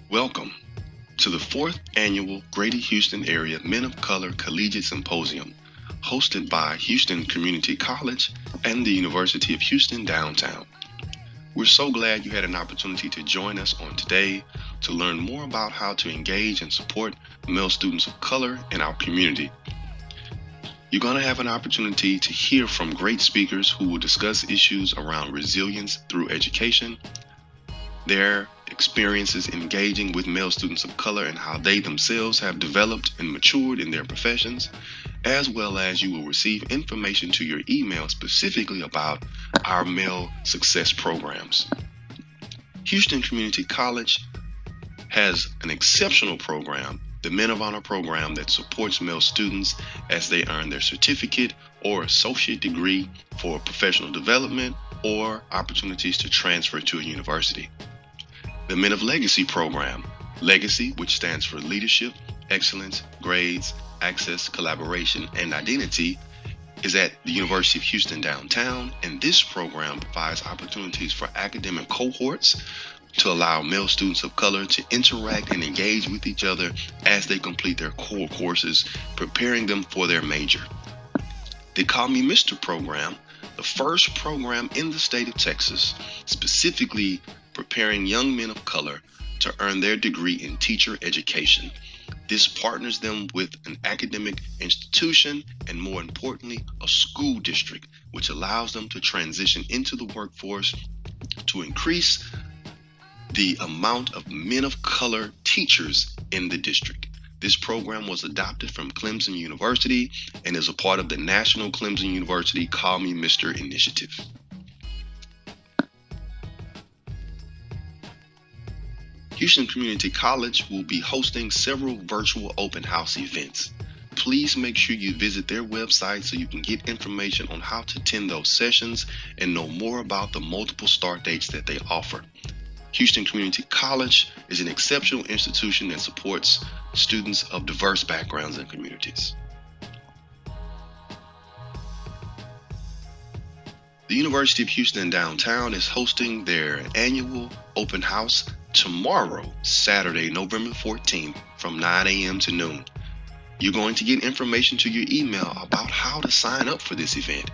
Welcome to the fourth annual Greater Houston Area Men of Color Collegiate Symposium, hosted by Houston Community College and the University of Houston Downtown. We're so glad you had an opportunity to join us on today to learn more about how to engage and support male students of color in our community. You're going to have an opportunity to hear from great speakers who will discuss issues around resilience through education, their experiences engaging with male students of color and how they themselves have developed and matured in their professions, as well as you will receive information to your email specifically about our male success programs. Houston Community College has an exceptional program, the Men of Honor program, that supports male students as they earn their certificate or associate degree for professional development or opportunities to transfer to a university. The Men of Legacy program, Legacy, which stands for Leadership, Excellence, Grades, Access, Collaboration, and Identity, is at the University of Houston Downtown, and this program provides opportunities for academic cohorts to allow male students of color to interact and engage with each other as they complete their core courses, preparing them for their major. The Call Me Mr. program, the first program in the state of Texas, specifically preparing young men of color to earn their degree in teacher education. This partners them with an academic institution and, more importantly, a school district, which allows them to transition into the workforce to increase the amount of men of color teachers in the district. This program was adopted from Clemson University and is a part of the National Clemson University Call Me Mr. initiative. Houston Community College will be hosting several virtual open house events. Please make sure you visit their website so you can get information on how to attend those sessions and know more about the multiple start dates that they offer. Houston Community College is an exceptional institution that supports students of diverse backgrounds and communities. The University of Houston Downtown is hosting their annual open house tomorrow, Saturday, November 14th, from 9 a.m. to noon. You're going to get information to your email about how to sign up for this event.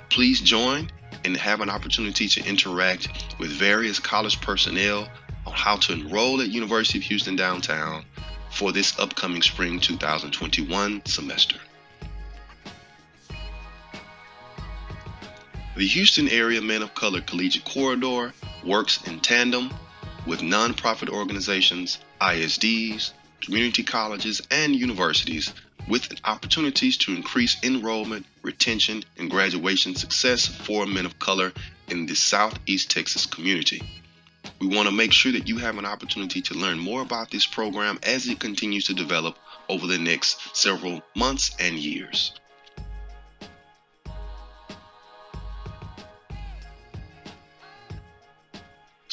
Please join and have an opportunity to interact with various college personnel on how to enroll at University of Houston Downtown for this upcoming spring 2021 semester. The Houston Area Men of Color Collegiate Corridor works in tandem with nonprofit organizations, ISDs, community colleges, and universities with opportunities to increase enrollment, retention, and graduation success for men of color in the Southeast Texas community. We want to make sure that you have an opportunity to learn more about this program as it continues to develop over the next several months and years.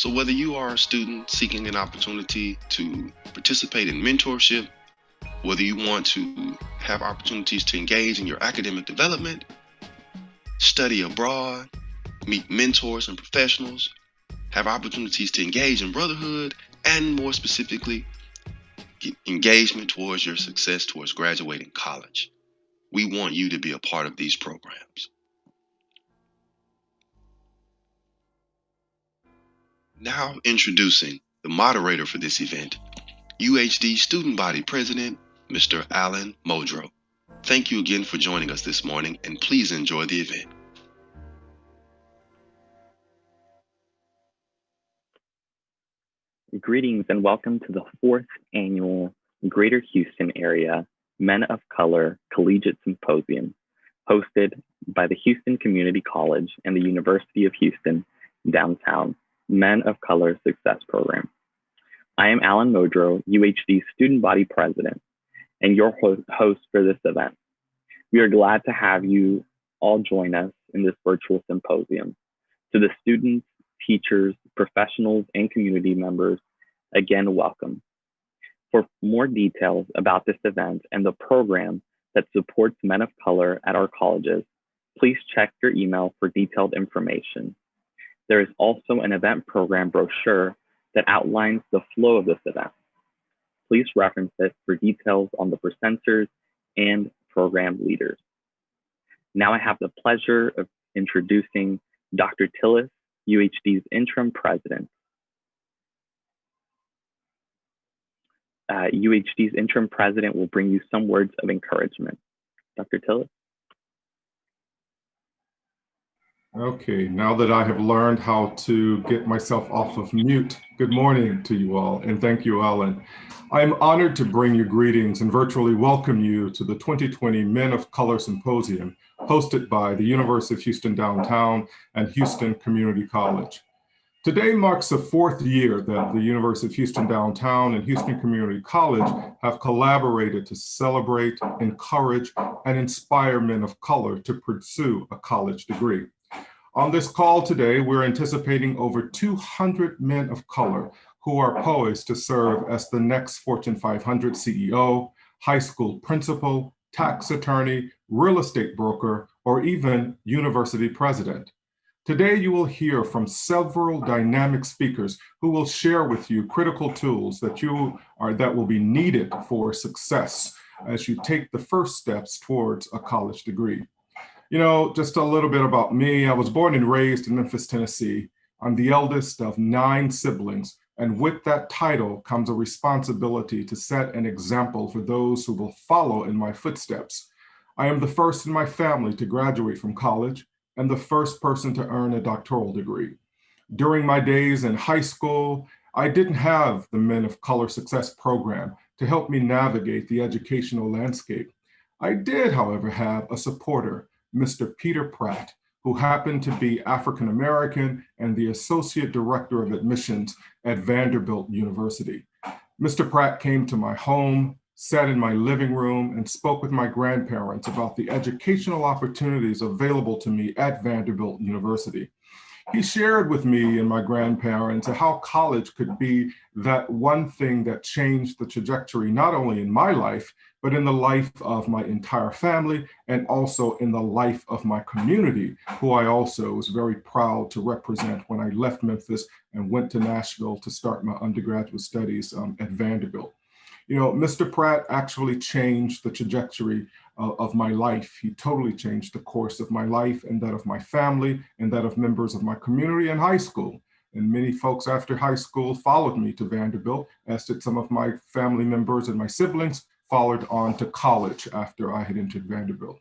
So whether you are a student seeking an opportunity to participate in mentorship, whether you want to have opportunities to engage in your academic development, study abroad, meet mentors and professionals, have opportunities to engage in brotherhood, and more specifically, engagement towards your success towards graduating college, we want you to be a part of these programs. Now introducing the moderator for this event, UHD Student Body President, Mr. Alan Modrow. Thank you again for joining us this morning, and please enjoy the event. Greetings and welcome to the fourth annual Greater Houston Area Men of Color Collegiate Symposium, hosted by the Houston Community College and the University of Houston Downtown Men of Color Success Program. I am Alan Modrow, UHD Student Body President, and your host for this event. We are glad to have you all join us in this virtual symposium. To the students, teachers, professionals, and community members, again, welcome. For more details about this event and the program that supports men of color at our colleges, please check your email for detailed information. There is also an event program brochure that outlines the flow of this event. Please reference this for details on the presenters and program leaders. Now I have the pleasure of introducing Dr. Tillis, UHD's interim president. UHD's interim president will bring you some words of encouragement. Dr. Tillis. Okay, now that I have learned how to get myself off of mute, good morning to you all, and thank you, Ellen. I am honored to bring you greetings and virtually welcome you to the 2020 Men of Color Symposium, hosted by the University of Houston Downtown and Houston Community College. Today marks the fourth year that the University of Houston Downtown and Houston Community College have collaborated to celebrate, encourage, and inspire men of color to pursue a college degree. On this call today, we're anticipating over 200 men of color who are poised to serve as the next Fortune 500 CEO, high school principal, tax attorney, real estate broker, or even university president. Today, you will hear from several dynamic speakers who will share with you critical tools that will be needed for success as you take the first steps towards a college degree. You know, just a little bit about me. I was born and raised in Memphis, Tennessee. I'm the eldest of 9 siblings, and with that title comes a responsibility to set an example for those who will follow in my footsteps. I am the first in my family to graduate from college and the first person to earn a doctoral degree. During my days in high school, I didn't have the Men of Color Success Program to help me navigate the educational landscape. I did, however, have a supporter, Mr. Peter Pratt, who happened to be African American and the Associate Director of Admissions at Vanderbilt University. Mr. Pratt came to my home, sat in my living room, and spoke with my grandparents about the educational opportunities available to me at Vanderbilt University. He shared with me and my grandparents how college could be that one thing that changed the trajectory, not only in my life, but in the life of my entire family and also in the life of my community, who I also was very proud to represent when I left Memphis and went to Nashville to start my undergraduate studies at Vanderbilt. You know, Mr. Pratt actually changed the trajectory of my life. He totally changed the course of my life and that of my family and that of members of my community in high school. And many folks after high school followed me to Vanderbilt, as did some of my family members and my siblings followed on to college after I had entered Vanderbilt.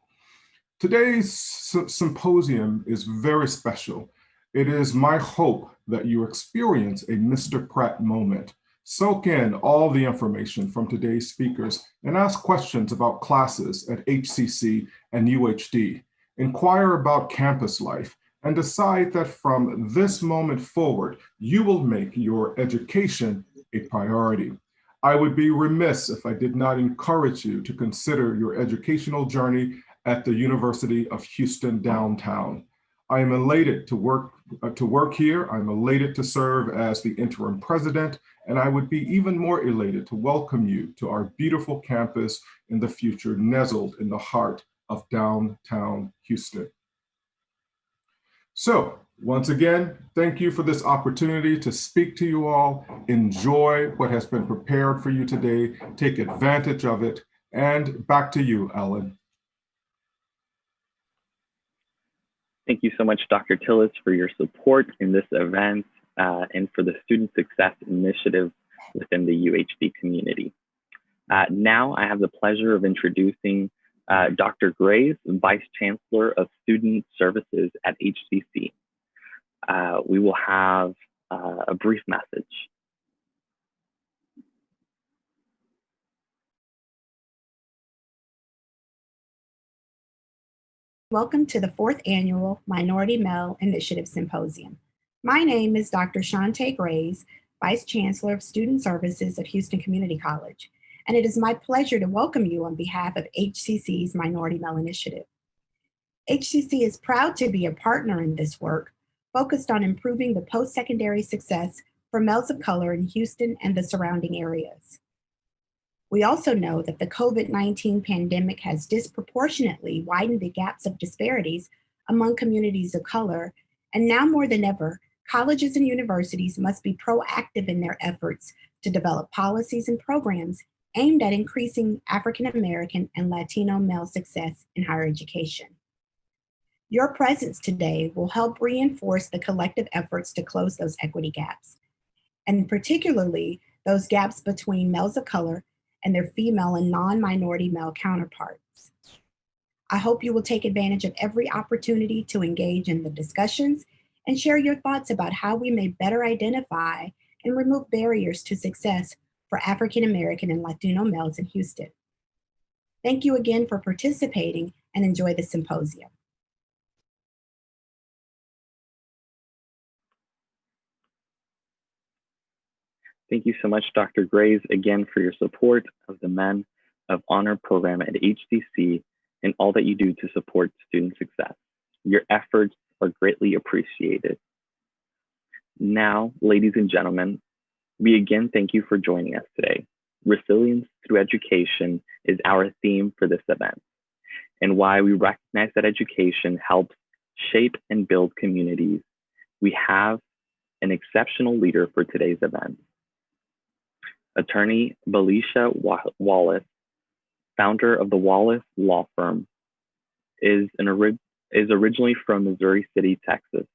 Today's symposium is very special. It is my hope that you experience a Mr. Pratt moment. Soak in all the information from today's speakers and ask questions about classes at HCC and UHD. Inquire about campus life and decide that from this moment forward, you will make your education a priority. I would be remiss if I did not encourage you to consider your educational journey at the University of Houston Downtown. I am elated to work here. I'm elated to serve as the interim president, and I would be even more elated to welcome you to our beautiful campus in the future, nestled in the heart of downtown Houston. So, once again, thank you for this opportunity to speak to you all. Enjoy what has been prepared for you today. Take advantage of it. And back to you, Ellen. Thank you so much, Dr. Tillis, for your support in this event and for the Student Success Initiative within the UHD community. Now I have the pleasure of introducing Dr. Graves, Vice Chancellor of Student Services at HCC. We will have a brief message. Welcome to the 4th Annual Minority Male Initiative Symposium. My name is Dr. Shante Graves, Vice Chancellor of Student Services at Houston Community College, and it is my pleasure to welcome you on behalf of HCC's Minority Male Initiative. HCC is proud to be a partner in this work, focused on improving the post-secondary success for males of color in Houston and the surrounding areas. We also know that the COVID-19 pandemic has disproportionately widened the gaps of disparities among communities of color, and now more than ever, colleges and universities must be proactive in their efforts to develop policies and programs aimed at increasing African American and Latino male success in higher education. Your presence today will help reinforce the collective efforts to close those equity gaps, and particularly those gaps between males of color and their female and non-minority male counterparts. I hope you will take advantage of every opportunity to engage in the discussions and share your thoughts about how we may better identify and remove barriers to success for African American and Latino males in Houston. Thank you again for participating and enjoy the symposium. Thank you so much, Dr. Grays, again for your support of the Men of Honor program at HCC and all that you do to support student success. Your efforts are greatly appreciated. Now, ladies and gentlemen, we again thank you for joining us today. Resilience through education is our theme for this event, and why we recognize that education helps shape and build communities. We have an exceptional leader for today's event. Attorney Belisha Wallace, founder of the Wallace Law Firm, is originally from Missouri City, Texas.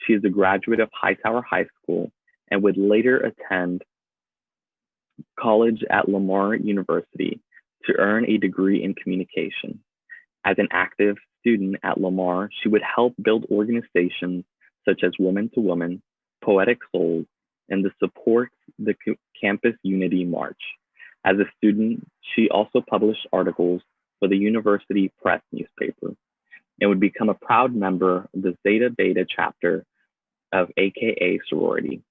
She is a graduate of Hightower High School and would later attend college at Lamar University to earn a degree in communication. As an active student at Lamar, she would help build organizations such as Woman to Woman, Poetic Souls, and supports the Campus Unity March. As a student, she also published articles for the University Press newspaper and would become a proud member of the Zeta Beta chapter of AKA sorority.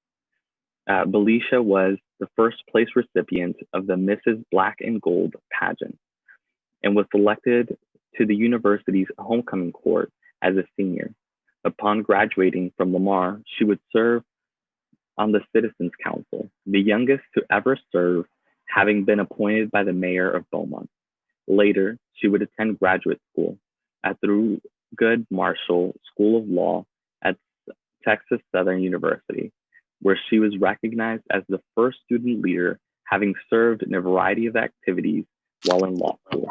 Belisha was the first place recipient of the Mrs. Black and Gold pageant and was selected to the university's homecoming court as a senior. Upon graduating from Lamar, she would serve on the Citizens Council, the youngest to ever serve, having been appointed by the mayor of Beaumont. Later, she would attend graduate school at Thurgood Marshall School of Law at Texas Southern University, where she was recognized as the first student leader, having served in a variety of activities while in law school.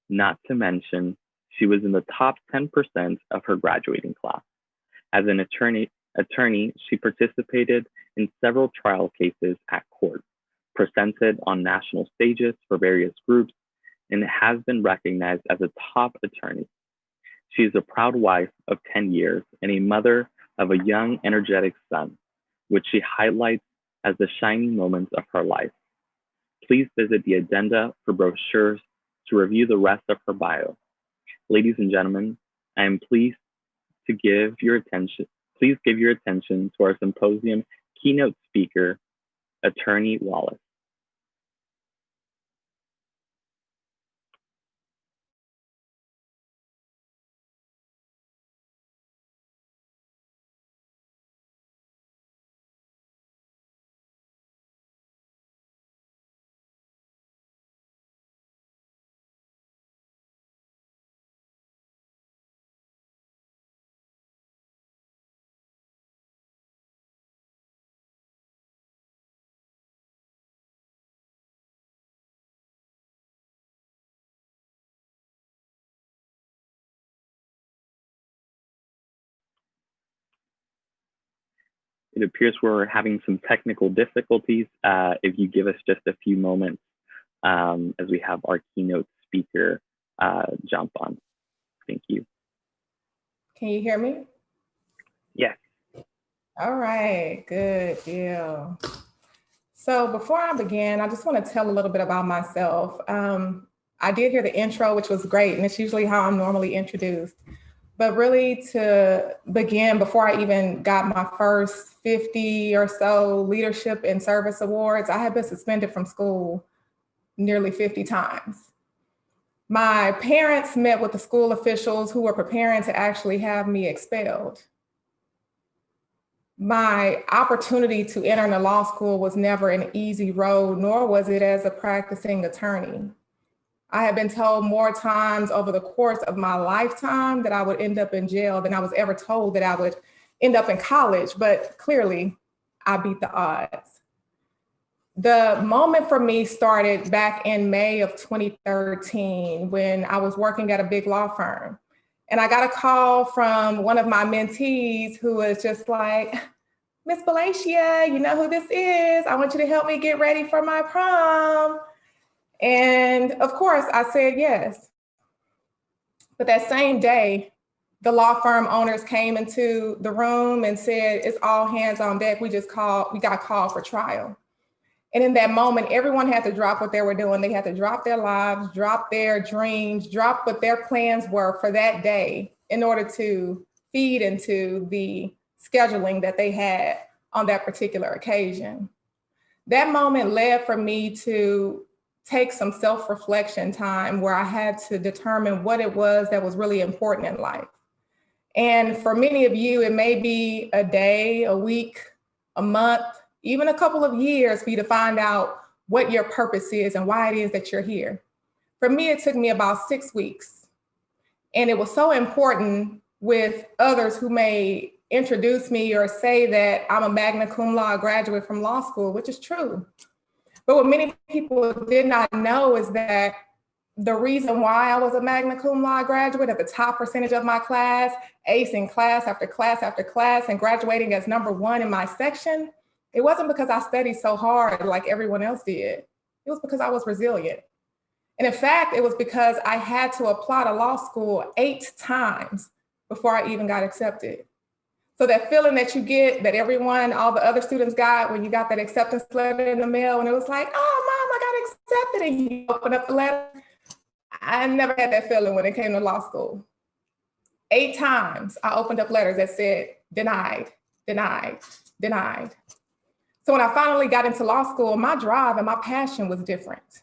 Not to mention, she was in the top 10% of her graduating class. As an attorney, she participated in several trial cases at court, presented on national stages for various groups, and has been recognized as a top attorney. She is a proud wife of 10 years and a mother of a young, energetic son, which she highlights as the shining moments of her life. Please visit the addenda for brochures to review the rest of her bio. Ladies and gentlemen, I am pleased to give your attention to our symposium keynote speaker, Attorney Wallace. It appears we're having some technical difficulties. If you give us just a few moments as we have our keynote speaker jump on. Thank you. Can you hear me? Yes. All right, good deal. So before I begin, I just want to tell a little bit about myself. I did hear the intro, which was great, and it's usually how I'm normally introduced. But really, to begin, before I even got my first 50 or so leadership and service awards, I had been suspended from school nearly 50 times. My parents met with the school officials who were preparing to actually have me expelled. My opportunity to enter the law school was never an easy road, nor was it as a practicing attorney. I had been told more times over the course of my lifetime that I would end up in jail than I was ever told that I would end up in college, but clearly I beat the odds. The moment for me started back in May of 2013 when I was working at a big law firm. And I got a call from one of my mentees who was just like, Miss Balacia, you know who this is? I want you to help me get ready for my prom. And of course, I said yes. But that same day, the law firm owners came into the room and said, it's all hands on deck. We got called for trial. And in that moment, everyone had to drop what they were doing. They had to drop their lives, drop their dreams, drop what their plans were for that day in order to feed into the scheduling that they had on that particular occasion. That moment led for me to take some self-reflection time where I had to determine what it was that was really important in life. And for many of you, it may be a day, a week, a month, even a couple of years for you to find out what your purpose is and why it is that you're here. For me, it took me about 6 weeks. And it was so important with others who may introduce me or say that I'm a magna cum laude graduate from law school, which is true. But what many people did not know is that the reason why I was a magna cum laude graduate at the top percentage of my class, acing class after class after class, and graduating as #1 in my section, it wasn't because I studied so hard like everyone else did. It was because I was resilient. And in fact, it was because I had to apply to law school 8 times before I even got accepted. So that feeling that you get, that everyone, all the other students got when you got that acceptance letter in the mail, and it was like, oh, Mom, I got accepted, and you open up the letter. I never had that feeling when it came to law school. 8 times I opened up letters that said, denied, denied, denied. So when I finally got into law school, my drive and my passion was different.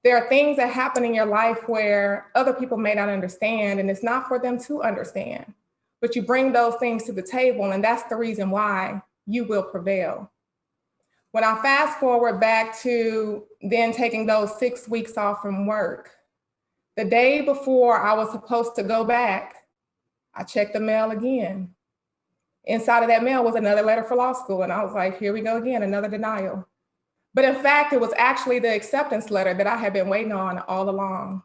There are things that happen in your life where other people may not understand, and it's not for them to understand. But you bring those things to the table, and that's the reason why you will prevail. When I fast forward back to then taking those 6 weeks off from work, the day before I was supposed to go back, I checked the mail again. Inside of that mail was another letter for law school. And I was like, here we go again, another denial. But in fact, it was actually the acceptance letter that I had been waiting on all along.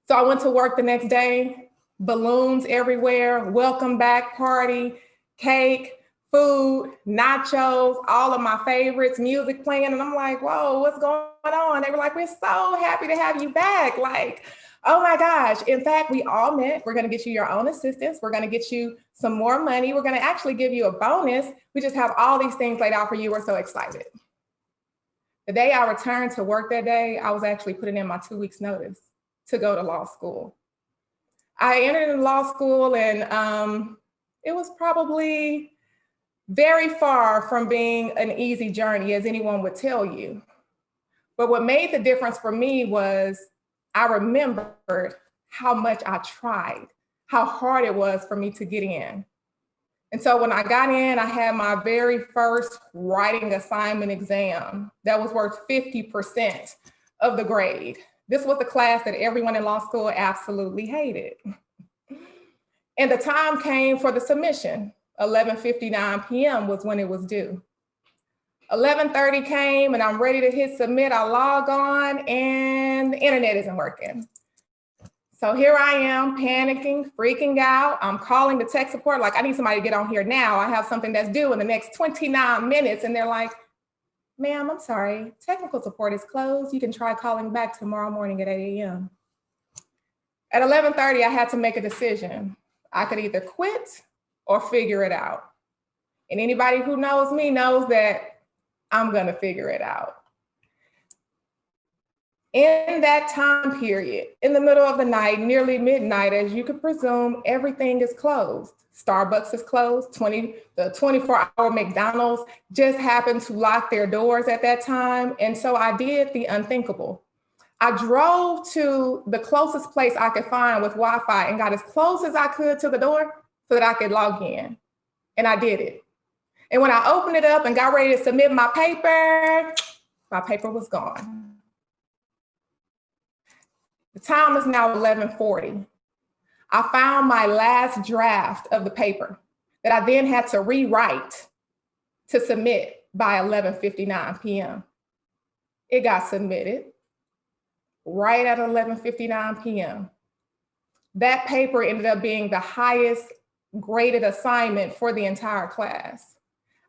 So I went to work the next day, balloons everywhere, welcome back party, cake, food, nachos, all of my favorites, music playing. And I'm like, whoa, what's going on? They were like, we're so happy to have you back. Like, oh my gosh. In fact, we all met. We're going to get you your own assistants. We're going to get you some more money. We're going to actually give you a bonus. We just have all these things laid out for you. We're so excited. The day I returned to work that day, I was actually putting in my 2 weeks notice to go to law school. I entered into law school, and it was probably very far from being an easy journey, as anyone would tell you. But what made the difference for me was I remembered how much I tried, how hard it was for me to get in. And so when I got in, I had my very first writing assignment exam that was worth 50% of the grade. This was the class that everyone in law school absolutely hated. And the time came for the submission. 11:59 p.m. was when it was due. 11:30 came and I'm ready to hit submit. I log on and the internet isn't working. So here I am panicking, freaking out. I'm calling the tech support like, I need somebody to get on here now. I have something that's due in the next 29 minutes. And they're like, ma'am, I'm sorry, technical support is closed. You can try calling back tomorrow morning at 8 a.m. At 11:30, I had to make a decision. I could either quit or figure it out. And anybody who knows me knows that I'm gonna figure it out. In that time period, in the middle of the night, nearly midnight, as you could presume, everything is closed. Starbucks is closed, the 24-hour McDonald's just happened to lock their doors at that time. And so I did the unthinkable. I drove to the closest place I could find with Wi-Fi and got as close as I could to the door so that I could log in. And I did it. And when I opened it up and got ready to submit my paper was gone. The time is now 11:40. I found my last draft of the paper that I then had to rewrite to submit. by 11:59 p.m. It got submitted right at 11:59 p.m. That paper ended up being the highest graded assignment for the entire class.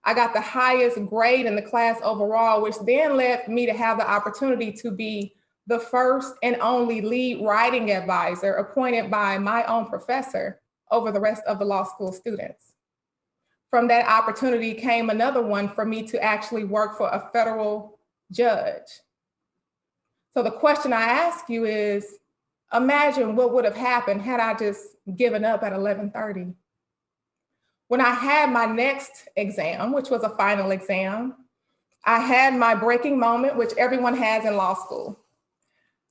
I got the highest grade in the class overall, which then led me to have the opportunity to be the first and only lead writing advisor appointed by my own professor over the rest of the law school students. From that opportunity came another one for me to actually work for a federal judge. So the question I ask you is, imagine what would have happened had I just given up at 11:30. When I had my next exam, which was a final exam, I had my breaking moment, which everyone has in law school.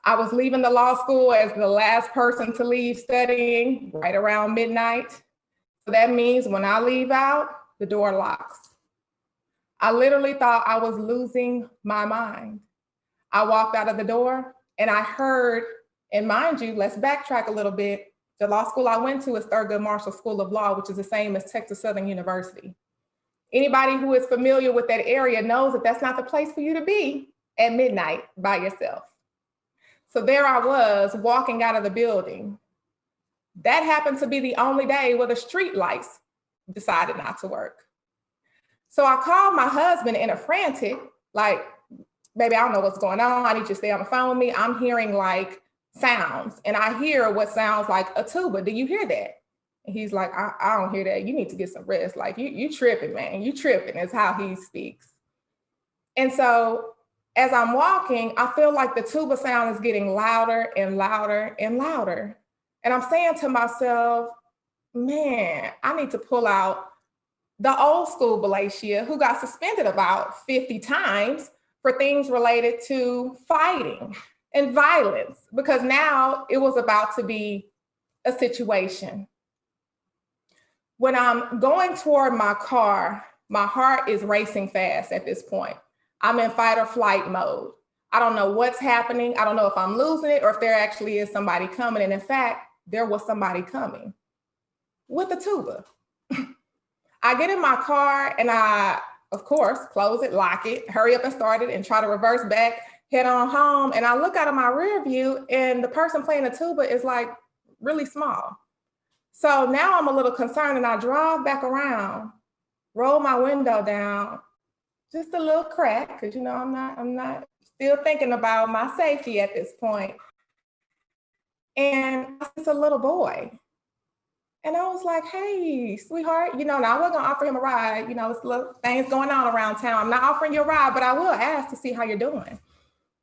I was leaving the law school as the last person to leave studying right around midnight. So that means when I leave out, the door locks. I literally thought I was losing my mind. I walked out of the door and I heard, and mind you, let's backtrack a little bit. The law school I went to is Thurgood Marshall School of Law, which is the same as Texas Southern University. Anybody who is familiar with that area knows that that's not the place for you to be at midnight by yourself. So there I was walking out of the building. That happened to be the only day where the street lights decided not to work. So I called my husband in a frantic, like, baby, I don't know what's going on. I need you to stay on the phone with me. I'm hearing like sounds, and I hear what sounds like a tuba. Do you hear that? And he's like, I don't hear that. You need to get some rest. Like, you tripping, man. You tripping is how he speaks. And so as I'm walking, I feel like the tuba sound is getting louder and louder and louder. And I'm saying to myself, man, I need to pull out the old school Balatia who got suspended about 50 times for things related to fighting and violence, because now it was about to be a situation. When I'm going toward my car, my heart is racing fast at this point. I'm in fight or flight mode. I don't know what's happening. I don't know if I'm losing it or if there actually is somebody coming. And in fact, there was somebody coming with a tuba. I get in my car and I, of course, close it, lock it, hurry up and start it and try to reverse back, head on home. And I look out of my rear view and the person playing the tuba is like really small. So now I'm a little concerned and I drive back around, roll my window down, just a little crack, because I'm not still thinking about my safety at this point. And it's a little boy. And I was like, hey, sweetheart, now I wasn't gonna offer him a ride. It's little things going on around town. I'm not offering you a ride, but I will ask to see how you're doing.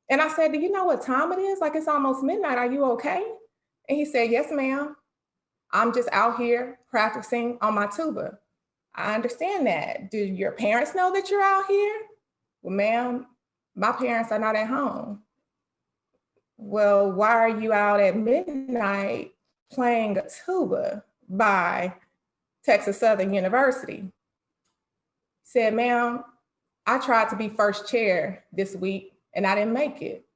And I said, do you know what time it is? Like, it's almost midnight. Are you okay? And he said, yes, ma'am. I'm just out here practicing on my tuba. I understand that. Do your parents know that you're out here? Well, ma'am, my parents are not at home. Well, why are you out at midnight playing a tuba by Texas Southern University? Said, ma'am, I tried to be first chair this week and I didn't make it.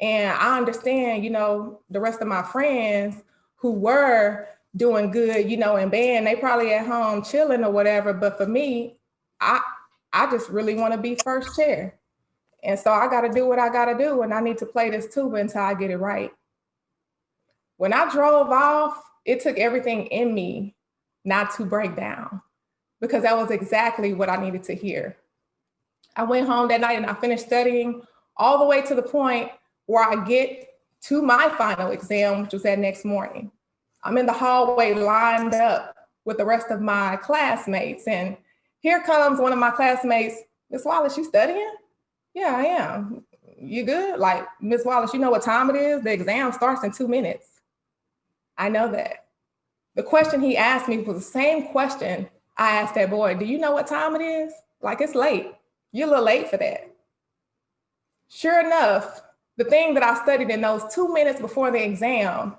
And I understand, the rest of my friends who were doing good, in band, they probably at home chilling or whatever. But for me, I just really want to be first chair. And so I got to do what I got to do. And I need to play this tuba until I get it right. When I drove off, it took everything in me not to break down, because that was exactly what I needed to hear. I went home that night and I finished studying all the way to the point where I get to my final exam, which was that next morning. I'm in the hallway lined up with the rest of my classmates. And here comes one of my classmates. Miss Wallace, you studying? Yeah, I am. You good? Like, Miss Wallace, you know what time it is? The exam starts in 2 minutes. I know that. The question he asked me was the same question I asked that boy. Do you know what time it is? Like, it's late. You're a little late for that. Sure enough, the thing that I studied in those 2 minutes before the exam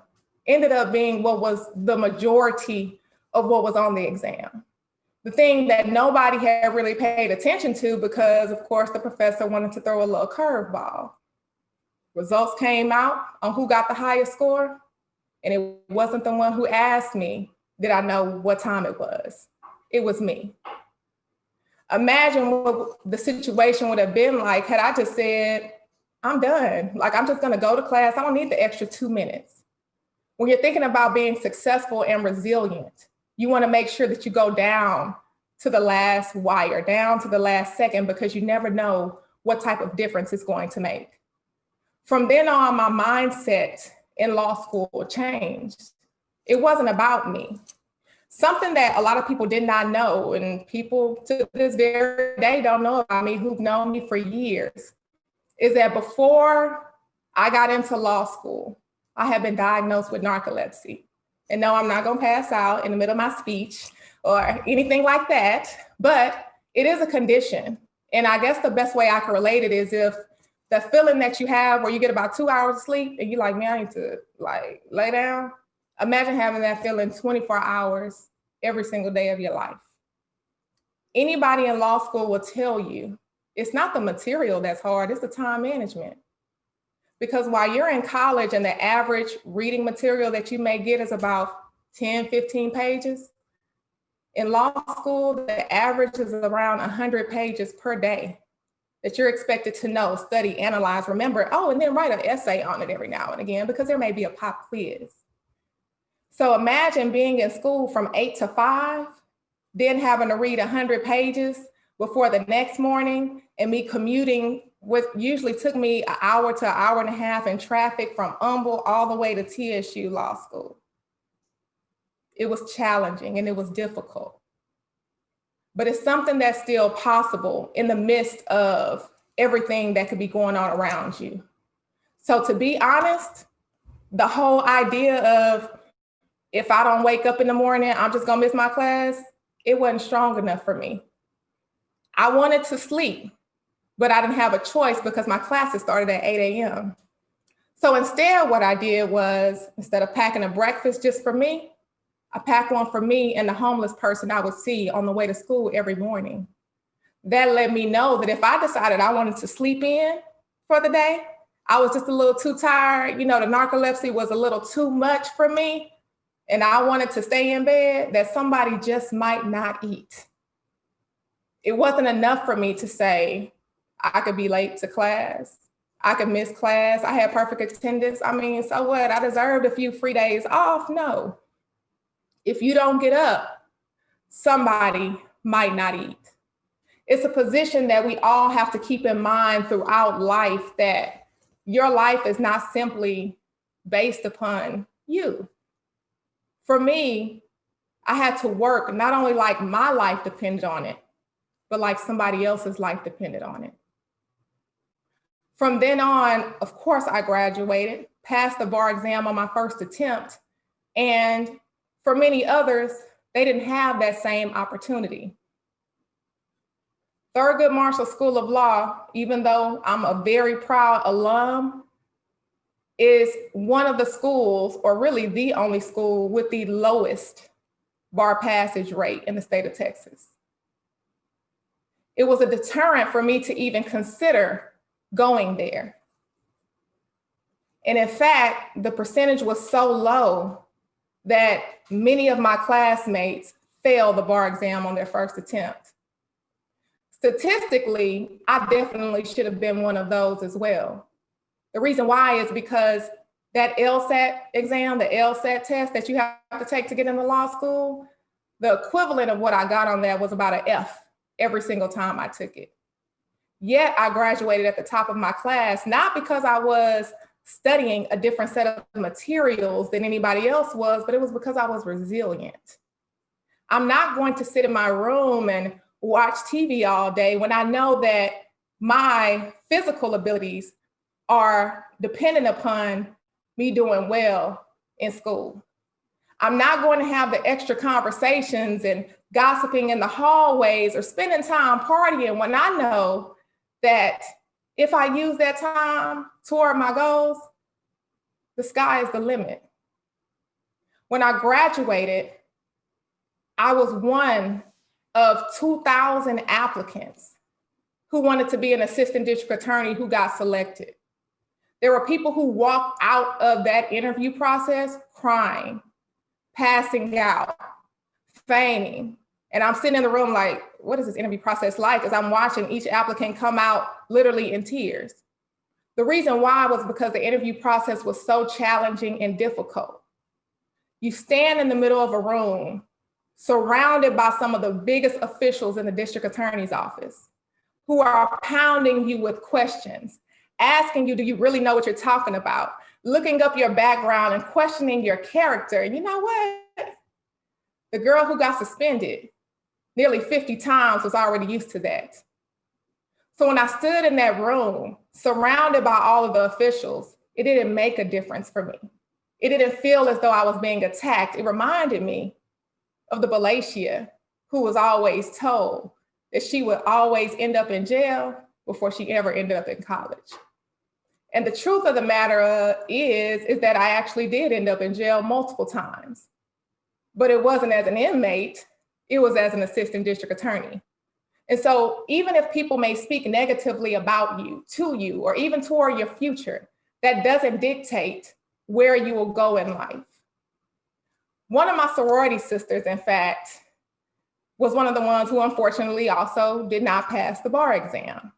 ended up being what was the majority of what was on the exam. The thing that nobody had really paid attention to, because of course the professor wanted to throw a little curveball. Results came out on who got the highest score, and it wasn't the one who asked me, did I know what time it was? It was me. Imagine what the situation would have been like had I just said, I'm done. Like, I'm just gonna go to class. I don't need the extra 2 minutes. When you're thinking about being successful and resilient, you wanna make sure that you go down to the last wire, down to the last second, because you never know what type of difference it's going to make. From then on, my mindset in law school changed. It wasn't about me. Something that a lot of people did not know, and people to this very day don't know about me who've known me for years, is that before I got into law school, I had been diagnosed with narcolepsy. And no, I'm not gonna pass out in the middle of my speech or anything like that, but it is a condition. And I guess the best way I can relate it is if the feeling that you have where you get about 2 hours of sleep and you're like, man, I need to like lay down. Imagine having that feeling 24 hours every single day of your life. Anybody in law school will tell you it's not the material that's hard, it's the time management. Because while you're in college and the average reading material that you may get is about 10, 15 pages, in law school, the average is around 100 pages per day that you're expected to know, study, analyze, remember, and then write an essay on it every now and again, because there may be a pop quiz. So imagine being in school from 8 to 5, then having to read 100 pages before the next morning, and me commuting what usually took me an hour to an hour and a half in traffic from Humble all the way to TSU Law School. It was challenging and it was difficult, but it's something that's still possible in the midst of everything that could be going on around you. So to be honest, the whole idea of if I don't wake up in the morning, I'm just gonna miss my class, it wasn't strong enough for me. I wanted to sleep, but I didn't have a choice because my classes started at 8 a.m. So instead, what I did was, instead of packing a breakfast just for me, I packed one for me and the homeless person I would see on the way to school every morning. That let me know that if I decided I wanted to sleep in for the day, I was just a little too tired, the narcolepsy was a little too much for me, and I wanted to stay in bed, that somebody just might not eat. It wasn't enough for me to say, I could be late to class, I could miss class, I had perfect attendance. I mean, so what? I deserved a few free days off. No. If you don't get up, somebody might not eat. It's a position that we all have to keep in mind throughout life, that your life is not simply based upon you. For me, I had to work not only like my life depended on it, but like somebody else's life depended on it. From then on, of course, I graduated, passed the bar exam on my first attempt, and for many others, they didn't have that same opportunity. Thurgood Marshall School of Law, even though I'm a very proud alum, is one of the schools, or really the only school, with the lowest bar passage rate in the state of Texas. It was a deterrent for me to even consider going there. And in fact, the percentage was so low that many of my classmates failed the bar exam on their first attempt. Statistically, I definitely should have been one of those as well. The reason why is because that LSAT exam, the LSAT test that you have to take to get into law school, the equivalent of what I got on that was about an F every single time I took it. Yet I graduated at the top of my class, not because I was studying a different set of materials than anybody else was, but it was because I was resilient. I'm not going to sit in my room and watch TV all day when I know that my physical abilities are dependent upon me doing well in school. I'm not going to have the extra conversations and gossiping in the hallways or spending time partying when I know that if I use that time toward my goals, the sky is the limit. When I graduated, I was one of 2,000 applicants who wanted to be an assistant district attorney who got selected. There were people who walked out of that interview process crying, passing out, fainting, And I'm sitting in the room like, what is this interview process like? As I'm watching each applicant come out literally in tears. The reason why was because the interview process was so challenging and difficult. You stand in the middle of a room surrounded by some of the biggest officials in the district attorney's office who are pounding you with questions, asking you, do you really know what you're talking about? Looking up your background and questioning your character. And you know what? The girl who got suspended nearly 50 times was already used to that. So when I stood in that room, surrounded by all of the officials, it didn't make a difference for me. It didn't feel as though I was being attacked. It reminded me of the Balatia, who was always told that she would always end up in jail before she ever ended up in college. And the truth of the matter is that I actually did end up in jail multiple times, but it wasn't as an inmate, it was as an assistant district attorney. And so even if people may speak negatively about you, to you, or even toward your future, that doesn't dictate where you will go in life. One of my sorority sisters, in fact, was one of the ones who unfortunately also did not pass the bar exam.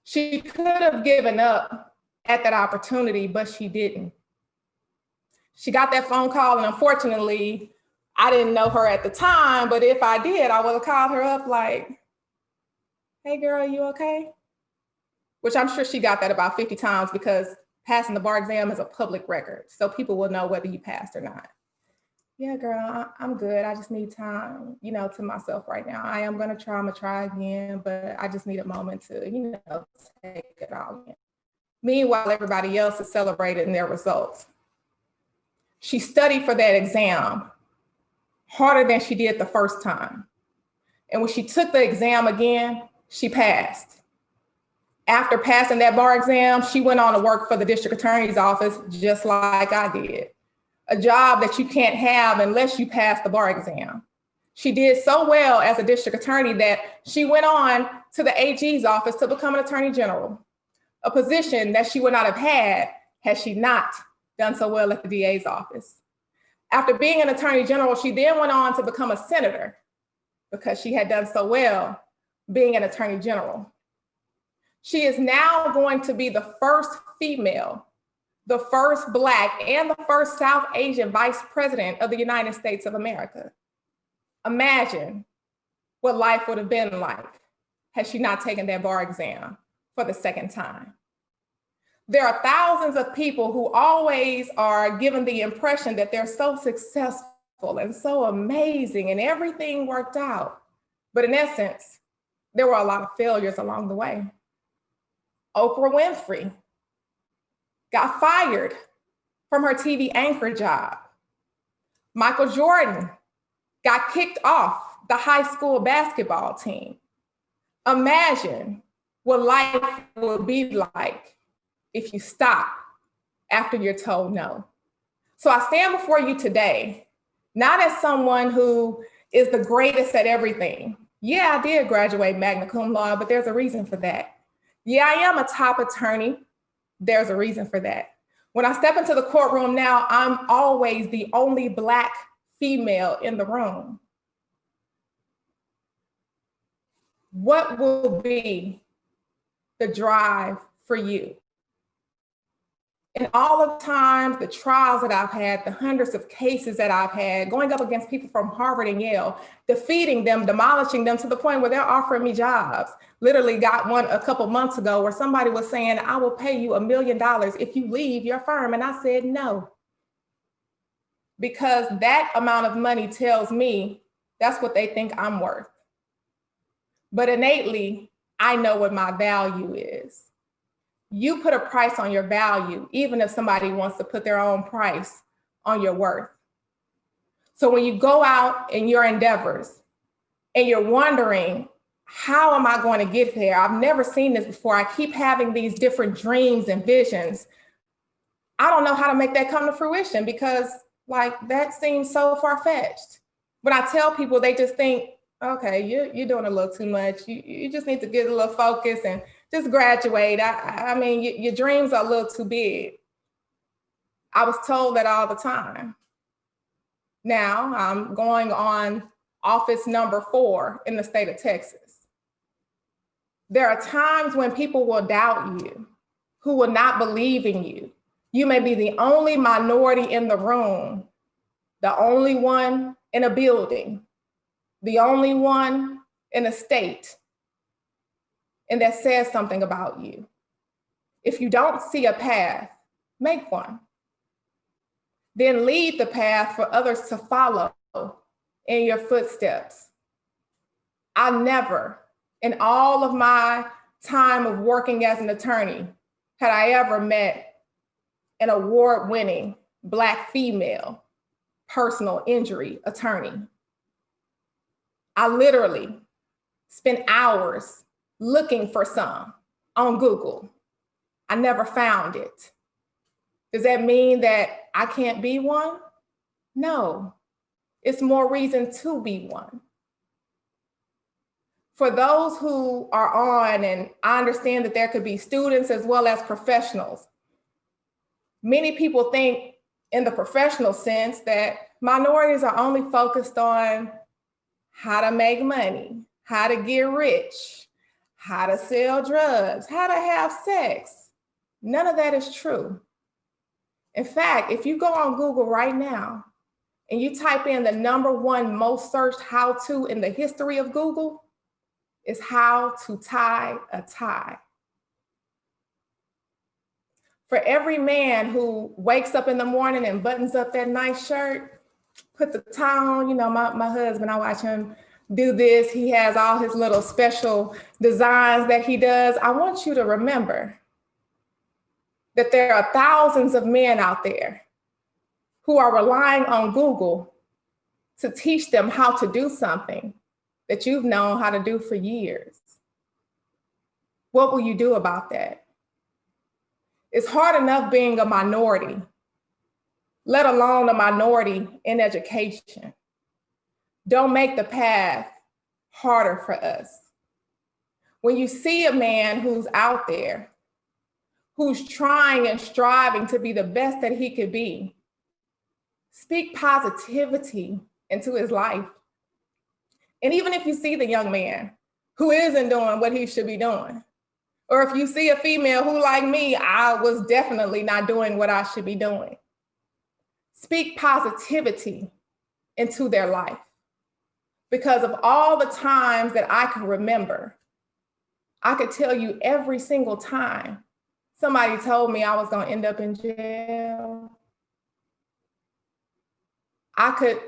She could have given up at that opportunity, but she didn't. She got that phone call, and unfortunately, I didn't know her at the time, but if I did, I would have called her up like, hey girl, you okay? Which I'm sure she got that about 50 times because passing the bar exam is a public record. So people will know whether you passed or not. Yeah, girl, I'm good. I just need time, to myself right now. I am gonna try again, but I just need a moment to, take it all in. Meanwhile, everybody else is celebrating their results. She studied for that exam harder than she did the first time. And when she took the exam again, she passed. After passing that bar exam, she went on to work for the district attorney's office, just like I did. A job that you can't have unless you pass the bar exam. She did so well as a district attorney that she went on to the AG's office to become an attorney general, a position that she would not have had she not done so well at the DA's office. After being an attorney general, she then went on to become a senator because she had done so well being an attorney general. She is now going to be the first female, the first Black, and the first South Asian vice president of the United States of America. Imagine what life would have been like had she not taken that bar exam for the second time. There are thousands of people who always are given the impression that they're so successful and so amazing and everything worked out. But in essence, there were a lot of failures along the way. Oprah Winfrey got fired from her TV anchor job. Michael Jordan got kicked off the high school basketball team. Imagine what life would be like if you stop after you're told no. So I stand before you today, not as someone who is the greatest at everything. Yeah, I did graduate magna cum laude, but there's a reason for that. Yeah, I am a top attorney. There's a reason for that. When I step into the courtroom now, I'm always the only Black female in the room. What will be the drive for you? And all of the times, the trials that I've had, the hundreds of cases that I've had, going up against people from Harvard and Yale, defeating them, demolishing them to the point where they're offering me jobs. Literally got one a couple months ago where somebody was saying, I will pay you $1 million if you leave your firm. And I said, no. Because that amount of money tells me that's what they think I'm worth. But innately, I know what my value is. You put a price on your value, even if somebody wants to put their own price on your worth. So when you go out in your endeavors and you're wondering, how am I going to get there? I've never seen this before. I keep having these different dreams and visions. I don't know how to make that come to fruition because that seems so far-fetched. When I tell people, they just think, okay, you're doing a little too much. You just need to get a little focus and just graduate. I mean, your dreams are a little too big. I was told that all the time. Now I'm going on office number 4 in the state of Texas. There are times when people will doubt you, who will not believe in you. You may be the only minority in the room, the only one in a building, the only one in a state, and that says something about you. If you don't see a path, make one. Then lead the path for others to follow in your footsteps. I never, in all of my time of working as an attorney, had I ever met an award-winning Black female personal injury attorney. I literally spent hours looking for some on Google. I never found it. Does that mean that I can't be one? No, it's more reason to be one. For those who are on, and I understand that there could be students as well as professionals, many people think in the professional sense that minorities are only focused on how to make money, how to get rich, how to sell drugs, how to have sex. None of that is true. In fact, if you go on Google right now and you type in the #1 most searched how-to in the history of Google, is how to tie a tie. For every man who wakes up in the morning and buttons up that nice shirt, put the tie on, you know, my husband, I watch him do this. He has all his little special designs that he does. I want you to remember that there are thousands of men out there who are relying on Google to teach them how to do something that you've known how to do for years. What will you do about that? It's hard enough being a minority, let alone a minority in education. Don't make the path harder for us. When you see a man who's out there, who's trying and striving to be the best that he could be, speak positivity into his life. And even if you see the young man who isn't doing what he should be doing, or if you see a female who, like me, I was definitely not doing what I should be doing, speak positivity into their life. Because of all the times that I can remember, I could tell you every single time somebody told me I was going to end up in jail. I could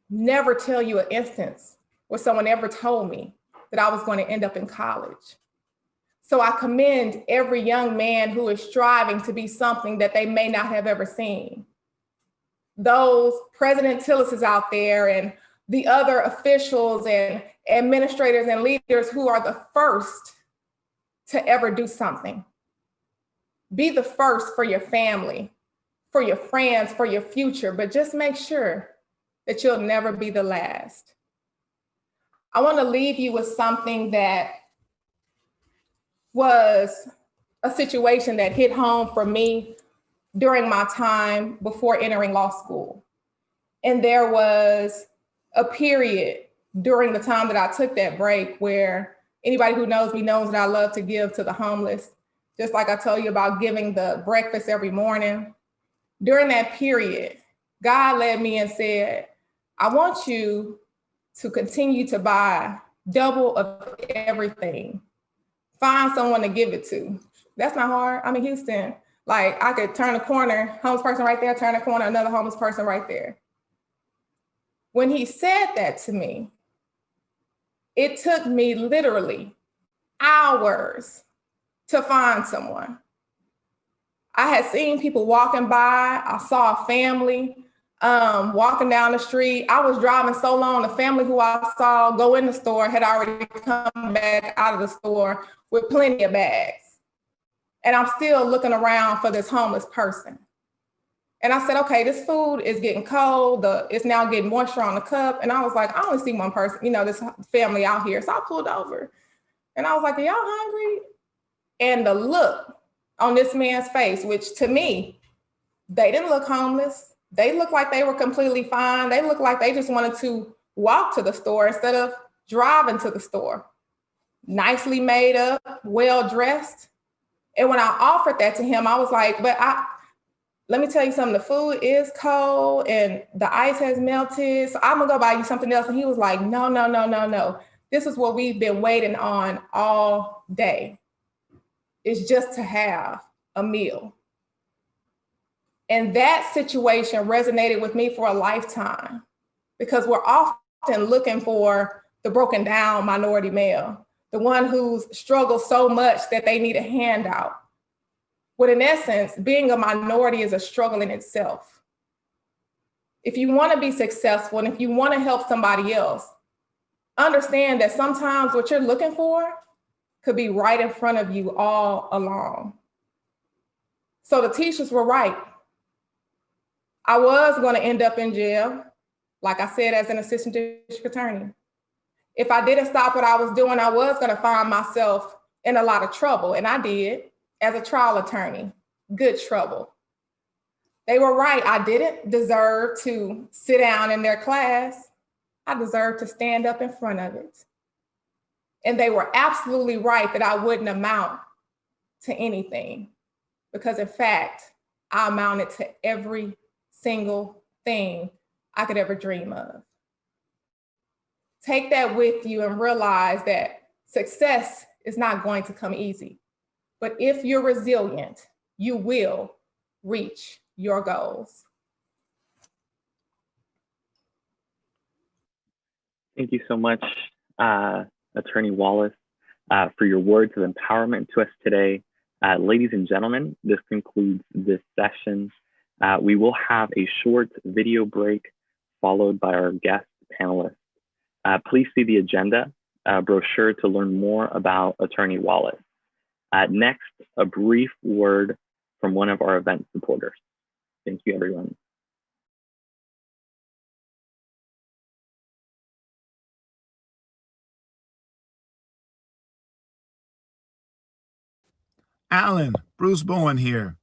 never tell you an instance where someone ever told me that I was going to end up in college. So I commend every young man who is striving to be something that they may not have ever seen. Those President Tillises out there and the other officials and administrators and leaders who are the first to ever do something. Be the first for your family, for your friends, for your future, but just make sure that you'll never be the last. I want to leave you with something that was a situation that hit home for me during my time before entering law school. And there was a period during the time that I took that break where anybody who knows me knows that I love to give to the homeless, just like I told you about giving the breakfast every morning. During that period, God led me and said, I want you to continue to buy double of everything. Find someone to give it to. That's not hard. I'm in Houston. Like I could turn a corner, homeless person right there, turn a corner, another homeless person right there. When he said that to me, it took me literally hours to find someone. I had seen people walking by. I saw a family walking down the street. I was driving so long, the family who I saw go in the store had already come back out of the store with plenty of bags. And I'm still looking around for this homeless person. And I said, okay, this food is getting cold. It's now getting moisture on the cup. And I was like, I only see one person, you know, this family out here. So I pulled over and I was like, are y'all hungry? And the look on this man's face, which to me, they didn't look homeless. They looked like they were completely fine. They looked like they just wanted to walk to the store instead of driving to the store. Nicely made up, well dressed. And when I offered that to him, I was like, let me tell you something, the food is cold and the ice has melted, so I'm gonna go buy you something else. And he was like, no, no, no, no, no. This is what we've been waiting on all day. It's just to have a meal. And that situation resonated with me for a lifetime, because we're often looking for the broken down minority male, the one who's struggled so much that they need a handout. But in essence, being a minority is a struggle in itself. If you want to be successful and if you want to help somebody else, understand that sometimes what you're looking for could be right in front of you all along. So the teachers were right. I was going to end up in jail, like I said, as an assistant district attorney. If I didn't stop what I was doing, I was going to find myself in a lot of trouble, and I did. As a trial attorney, good trouble. They were right. I didn't deserve to sit down in their class. I deserved to stand up in front of it. And they were absolutely right that I wouldn't amount to anything, because in fact, I amounted to every single thing I could ever dream of. Take that with you and realize that success is not going to come easy. But if you're resilient, you will reach your goals. Thank you so much, Attorney Wallace, for your words of empowerment to us today. Ladies and gentlemen, this concludes this session. We will have a short video break followed by our guest panelists. Please see the agenda brochure to learn more about Attorney Wallace. Next, a brief word from one of our event supporters. Thank you, everyone. Alan, Bruce Bowen here.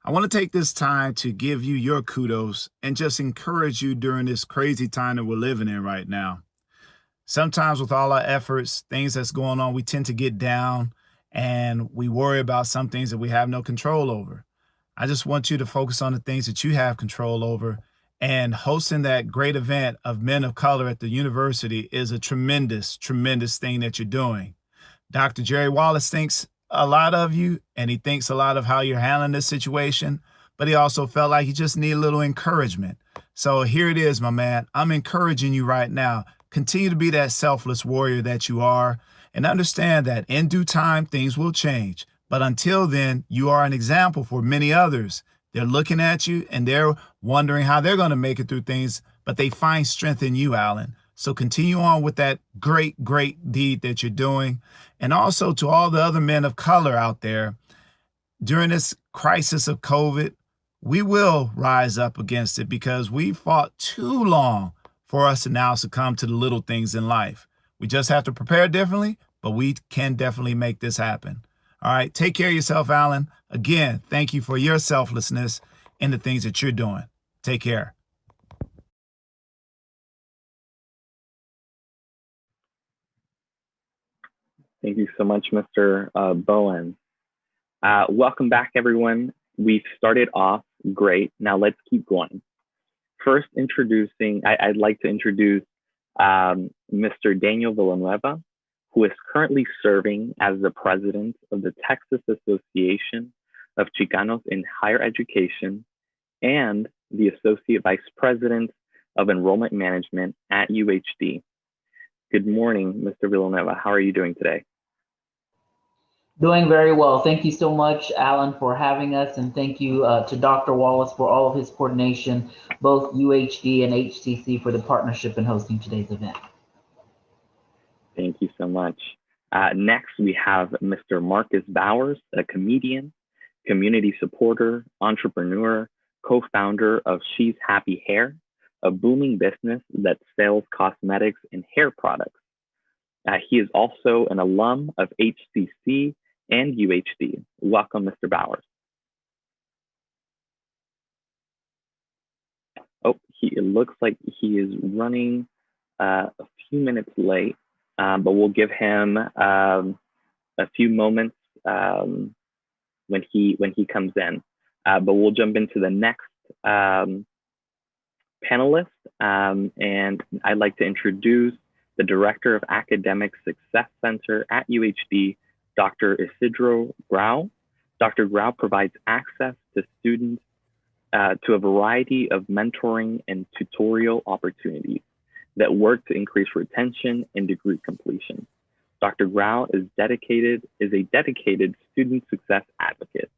I want to take this time to give you your kudos and just encourage you during this crazy time that we're living in right now. Sometimes with all our efforts, things that's going on, we tend to get down and we worry about some things that we have no control over. I just want you to focus on the things that you have control over, and hosting that great event of men of color at the university is a tremendous, tremendous thing that you're doing. Dr. Jerry Wallace thinks a lot of you, and he thinks a lot of how you're handling this situation, but he also felt like he just needed a little encouragement. So here it is, my man. I'm encouraging you right now. Continue to be that selfless warrior that you are, and understand that in due time, things will change. But until then, you are an example for many others. They're looking at you and they're wondering how they're going to make it through things, but they find strength in you, Alan. So continue on with that great, great deed that you're doing. And also to all the other men of color out there, during this crisis of COVID, we will rise up against it, because we fought too long for us to now succumb to the little things in life. We just have to prepare differently, but we can definitely make this happen. All right, take care of yourself, Alan. Again, thank you for your selflessness and the things that you're doing. Take care. Thank you so much, Mr. Bowen. Welcome back, everyone. We've started off great. Now let's keep going. First, I'd like to introduce Mr. Daniel Villanueva, who is currently serving as the president of the Texas Association of Chicanos in Higher Education and the associate vice president of enrollment management at UHD. Good morning, Mr. Villanueva. How are you doing today? Doing very well. Thank you so much, Alan, for having us, and thank you to Dr. Wallace for all of his coordination, both UHD and HCC, for the partnership in hosting today's event. Thank you so much. Next, we have Mr. Marcus Bowers, a comedian, community supporter, entrepreneur, co-founder of She's Happy Hair, a booming business that sells cosmetics and hair products. He is also an alum of HCC and UHD. Welcome, Mr. Bowers. Oh, it looks like he is running a few minutes late, but we'll give him a few moments when he comes in. But we'll jump into the next panelist, and I'd like to introduce the Director of Academic Success Center at UHD, Dr. Isidro Grau. Dr. Grau provides access to students to a variety of mentoring and tutorial opportunities that work to increase retention and degree completion. Dr. Grau is a dedicated student success advocate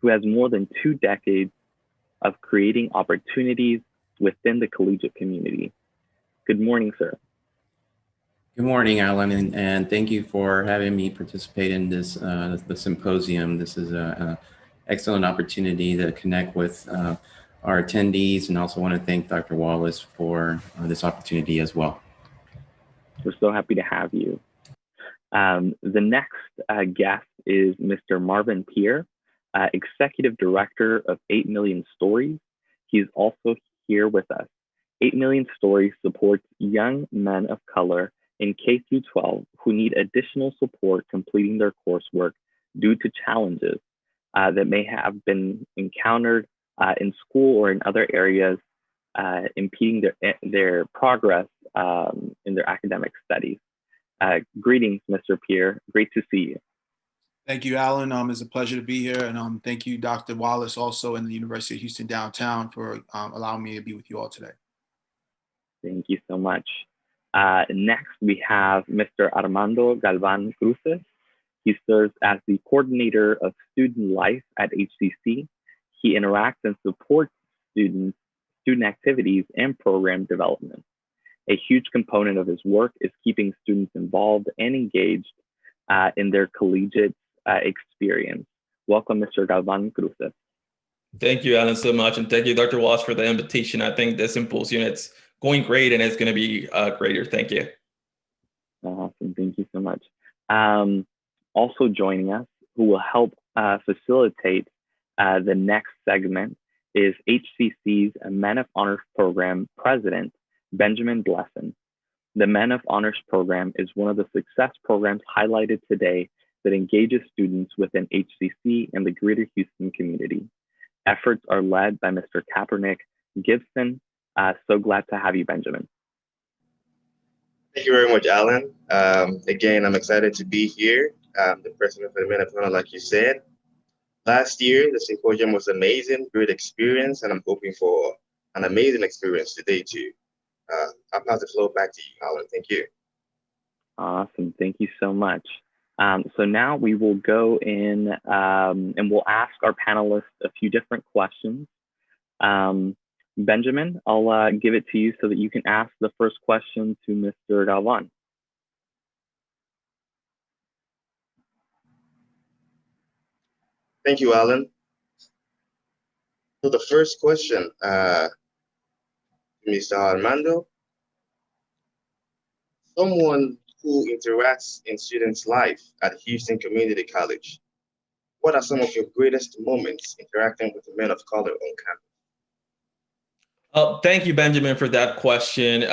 who has more than 2 decades of creating opportunities within the collegiate community. Good morning, sir. Good morning, Alan, and thank you for having me participate in this the symposium. This is an excellent opportunity to connect with our attendees, and also want to thank Dr. Wallace for this opportunity as well. We're so happy to have you. The next guest is Mr. Marvin Pierre, Executive Director of 8 Million Stories. He's also here with us. 8 Million Stories supports young men of color in K through 12 who need additional support completing their coursework due to challenges that may have been encountered in school or in other areas impeding their progress in their academic studies. Greetings, Mr. Pierre. Great to see you. Thank you, Alan. It's a pleasure to be here. And thank you, Dr. Wallace, also in the University of Houston downtown, for allowing me to be with you all today. Thank you so much. Next, we have Mr. Armando Galvan Cruces. He serves as the coordinator of student life at HCC. He interacts and supports student activities and program development. A huge component of his work is keeping students involved and engaged in their collegiate experience. Welcome, Mr. Galvan Cruces. Thank you, Alan, so much. And thank you, Dr. Walsh, for the invitation. I think the symposium, it's going great and it's going to be greater. Thank you. Awesome. Thank you so much. Also joining us, who will help facilitate the next segment, is HCC's Men of Honors Program President, Benjamin Blesson. The Men of Honors Program is one of the success programs highlighted today that engages students within HCC and the greater Houston community. Efforts are led by Mr. Kaepernick Gibson. So glad to have you, Benjamin. Thank you very much, Alan. Again, I'm excited to be here. The president of the Men of Honor, like you said. Last year, the symposium was amazing, great experience, and I'm hoping for an amazing experience today too. I'll pass the floor back to you, Alan. Thank you. Awesome. Thank you so much. So now we will go in and we'll ask our panelists a few different questions. Benjamin, I'll give it to you so that you can ask the first question to Mr. Galvan. Thank you, Alan. So the first question, Mr. Armando, someone who interacts in students' life at Houston Community College, what are some of your greatest moments interacting with the men of color on campus? Thank you, Benjamin, for that question.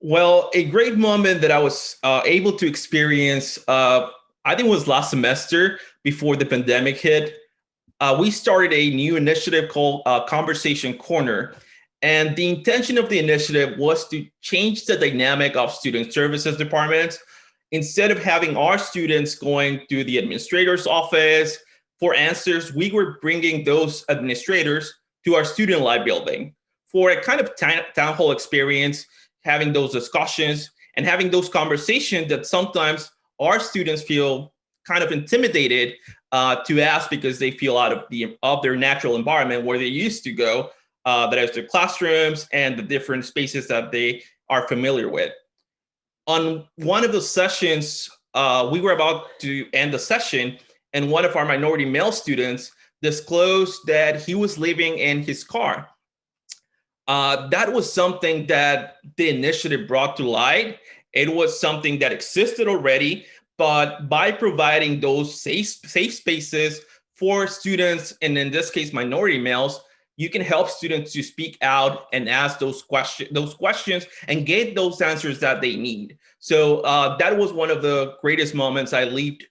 Well, a great moment that I was able to experience, I think it was last semester before the pandemic hit. We started a new initiative called Conversation Corner. And the intention of the initiative was to change the dynamic of student services departments. Instead of having our students going to the administrator's office for answers, we were bringing those administrators to our student life building for a kind of town hall experience, having those discussions and having those conversations that sometimes our students feel kind of intimidated to ask because they feel out of their natural environment where they used to go. That is the classrooms and the different spaces that they are familiar with. On one of the sessions, we were about to end the session, and one of our minority male students disclosed that he was living in his car. That was something that the initiative brought to light. It was something that existed already, but by providing those safe spaces for students, and in this case, minority males, you can help students to speak out and ask those questions and get those answers that they need. So that was one of the greatest moments I lived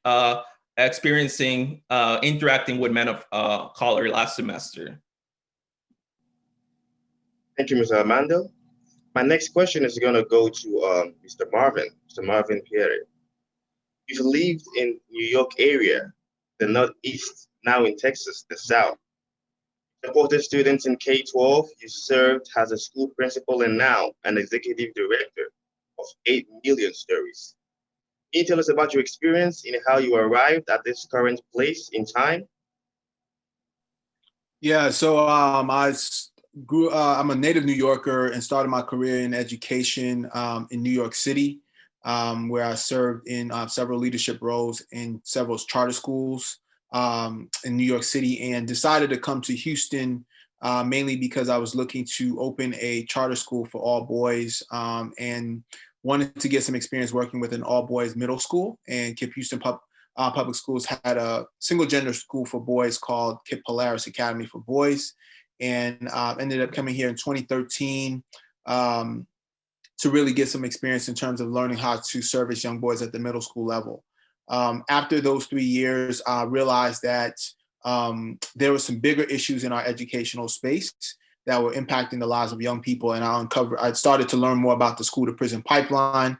experiencing interacting with men of color last semester. Thank you, Mr. Armando. My next question is going to go to Mr. Marvin Pierre. You've lived in New York area, the Northeast, now in Texas, the South. Supported students in K-12, you served as a school principal and now an executive director of 8 Million Stories. Can you tell us about your experience in how you arrived at this current place in time? Yeah, so I'm a native New Yorker and started my career in education in New York City, where I served in several leadership roles in several charter schools in New York City, and decided to come to Houston mainly because I was looking to open a charter school for all boys and wanted to get some experience working with an all boys middle school. And KIPP Houston Public Schools had a single gender school for boys called KIPP Polaris Academy for Boys, and ended up coming here in 2013 to really get some experience in terms of learning how to service young boys at the middle school level. After those 3 years, I realized that there were some bigger issues in our educational space that were impacting the lives of young people. And I started to learn more about the school to prison pipeline,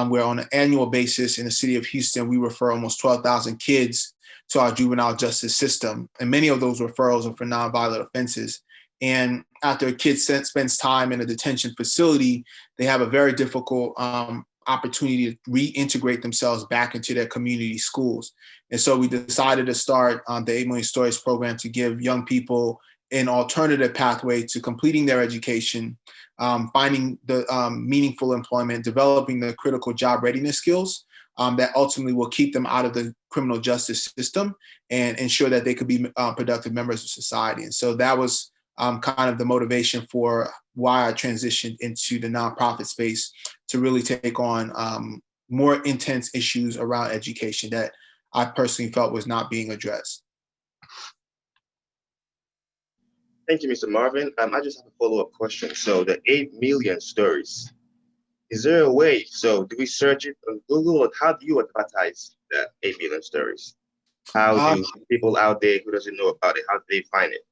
where on an annual basis in the city of Houston, we refer almost 12,000 kids to our juvenile justice system. And many of those referrals are for nonviolent offenses. And after a kid spends time in a detention facility, they have a very difficult opportunity to reintegrate themselves back into their community schools. And so we decided to start the 8 Million Stories program to give young people an alternative pathway to completing their education, finding the meaningful employment, developing the critical job readiness skills that ultimately will keep them out of the criminal justice system and ensure that they could be productive members of society. And so that was kind of the motivation for why I transitioned into the nonprofit space to really take on more intense issues around education that I personally felt was not being addressed. Thank you, Mr. Marvin. I just have a follow-up question. So the 8 Million Stories, is there a way? So do we search it on Google, or how do you advertise the 8 Million Stories? How do people out there who doesn't know about it, how do they find it?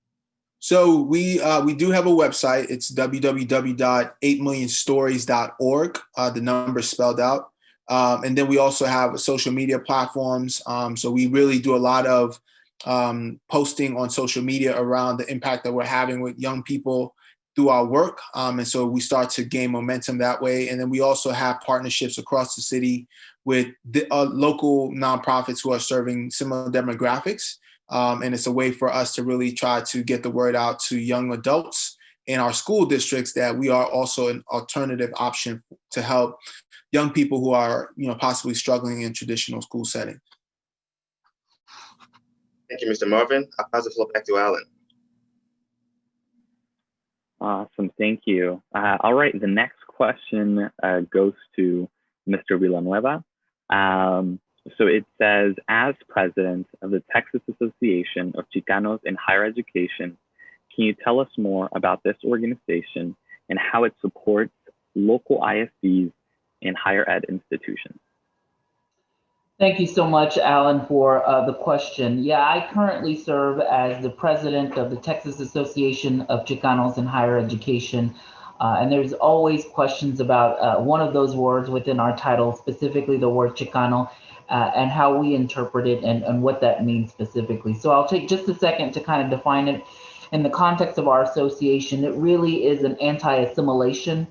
So we do have a website. It's www.8millionstories.org. The number spelled out. And then we also have social media platforms. So we really do a lot of posting on social media around the impact that we're having with young people through our work. And so we start to gain momentum that way. And then we also have partnerships across the city with the, local nonprofits who are serving similar demographics. And it's a way for us to really try to get the word out to young adults in our school districts that we are also an alternative option to help young people who are, possibly struggling in traditional school settings. Thank you, Mr. Marvin. I'll pass the floor back to Alan. Awesome, thank you. All right, the next question goes to Mr. Villanueva. So it says, as president of the Texas Association of Chicanos in Higher Education, can you tell us more about this organization and how it supports local ISDs and higher ed institutions? Thank you so much, Alan, for the question. Yeah, I currently serve as the president of the Texas Association of Chicanos in Higher Education. And there's always questions about one of those words within our title, specifically the word Chicano, and how we interpret it and what that means specifically. So I'll take just a second to kind of define it. In the context of our association, it really is an anti-assimilation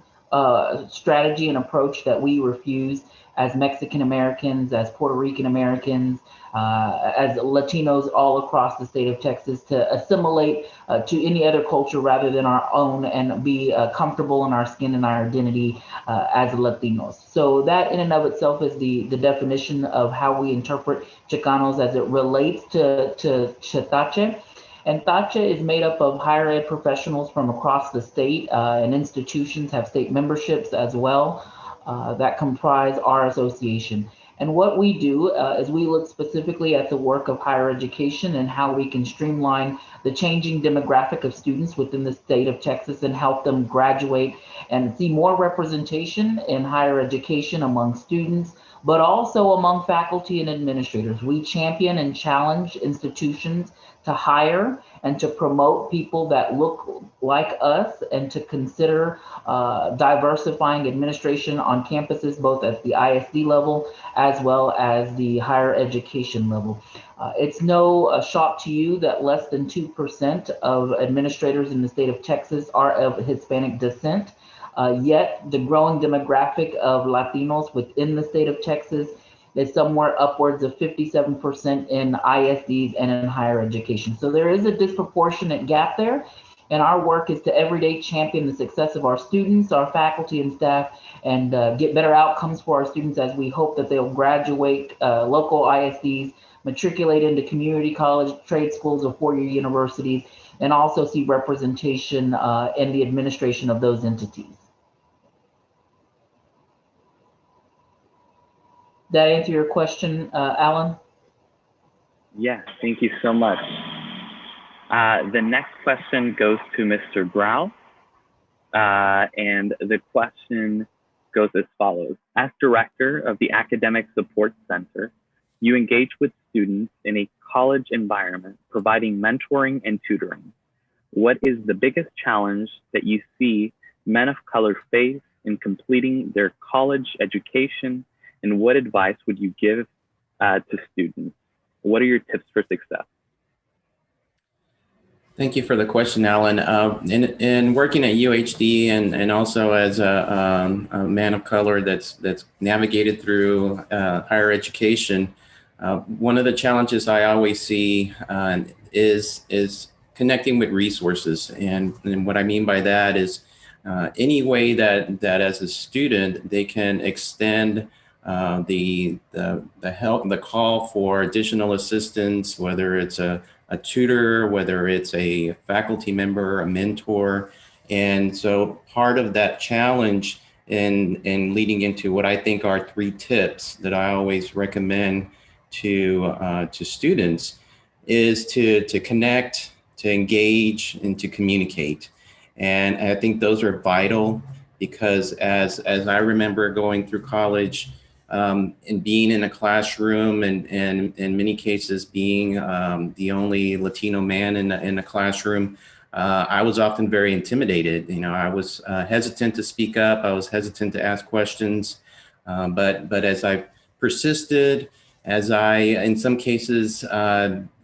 strategy and approach that we refuse as Mexican Americans, as Puerto Rican Americans, as Latinos all across the state of Texas, to assimilate to any other culture rather than our own and be comfortable in our skin and our identity as Latinos. So that in and of itself is the definition of how we interpret Chicanos as it relates to Tache. And Tache is made up of higher ed professionals from across the state, and institutions have state memberships as well that comprise our association. And what we do is we look specifically at the work of higher education and how we can streamline the changing demographic of students within the state of Texas and help them graduate and see more representation in higher education among students, but also among faculty and administrators. We champion and challenge institutions to hire and to promote people that look like us and to consider diversifying administration on campuses, both at the ISD level as well as the higher education level. It's no shock to you that less than 2% of administrators in the state of Texas are of Hispanic descent. Yet the growing demographic of Latinos within the state of Texas is somewhere upwards of 57% in ISDs and in higher education. So there is a disproportionate gap there. And our work is to everyday champion the success of our students, our faculty and staff, and get better outcomes for our students as we hope that they'll graduate local ISDs, matriculate into community college, trade schools, or four-year universities, and also see representation in the administration of those entities. Did that answer your question, Alan? Yes, thank you so much. The next question goes to Mr. Grau, and the question goes as follows. As director of the Academic Support Center, you engage with students in a college environment, providing mentoring and tutoring. What is the biggest challenge that you see men of color face in completing their college education, and what advice would you give to students? What are your tips for success? Thank you for the question, Alan. In working at UHD and also as a man of color that's navigated through higher education, one of the challenges I always see is connecting with resources. And what I mean by that is any way that as a student they can extend the help, the call for additional assistance, whether it's a tutor, whether it's a faculty member, a mentor. And so part of that challenge in leading into what I think are 3 tips that I always recommend to students is to connect, to engage, and to communicate. And I think those are vital because as I remember going through college, and being in a classroom and in many cases being the only Latino man in the classroom, I was often very intimidated. You know, I was hesitant to speak up. I was hesitant to ask questions. But as I persisted, as I, in some cases,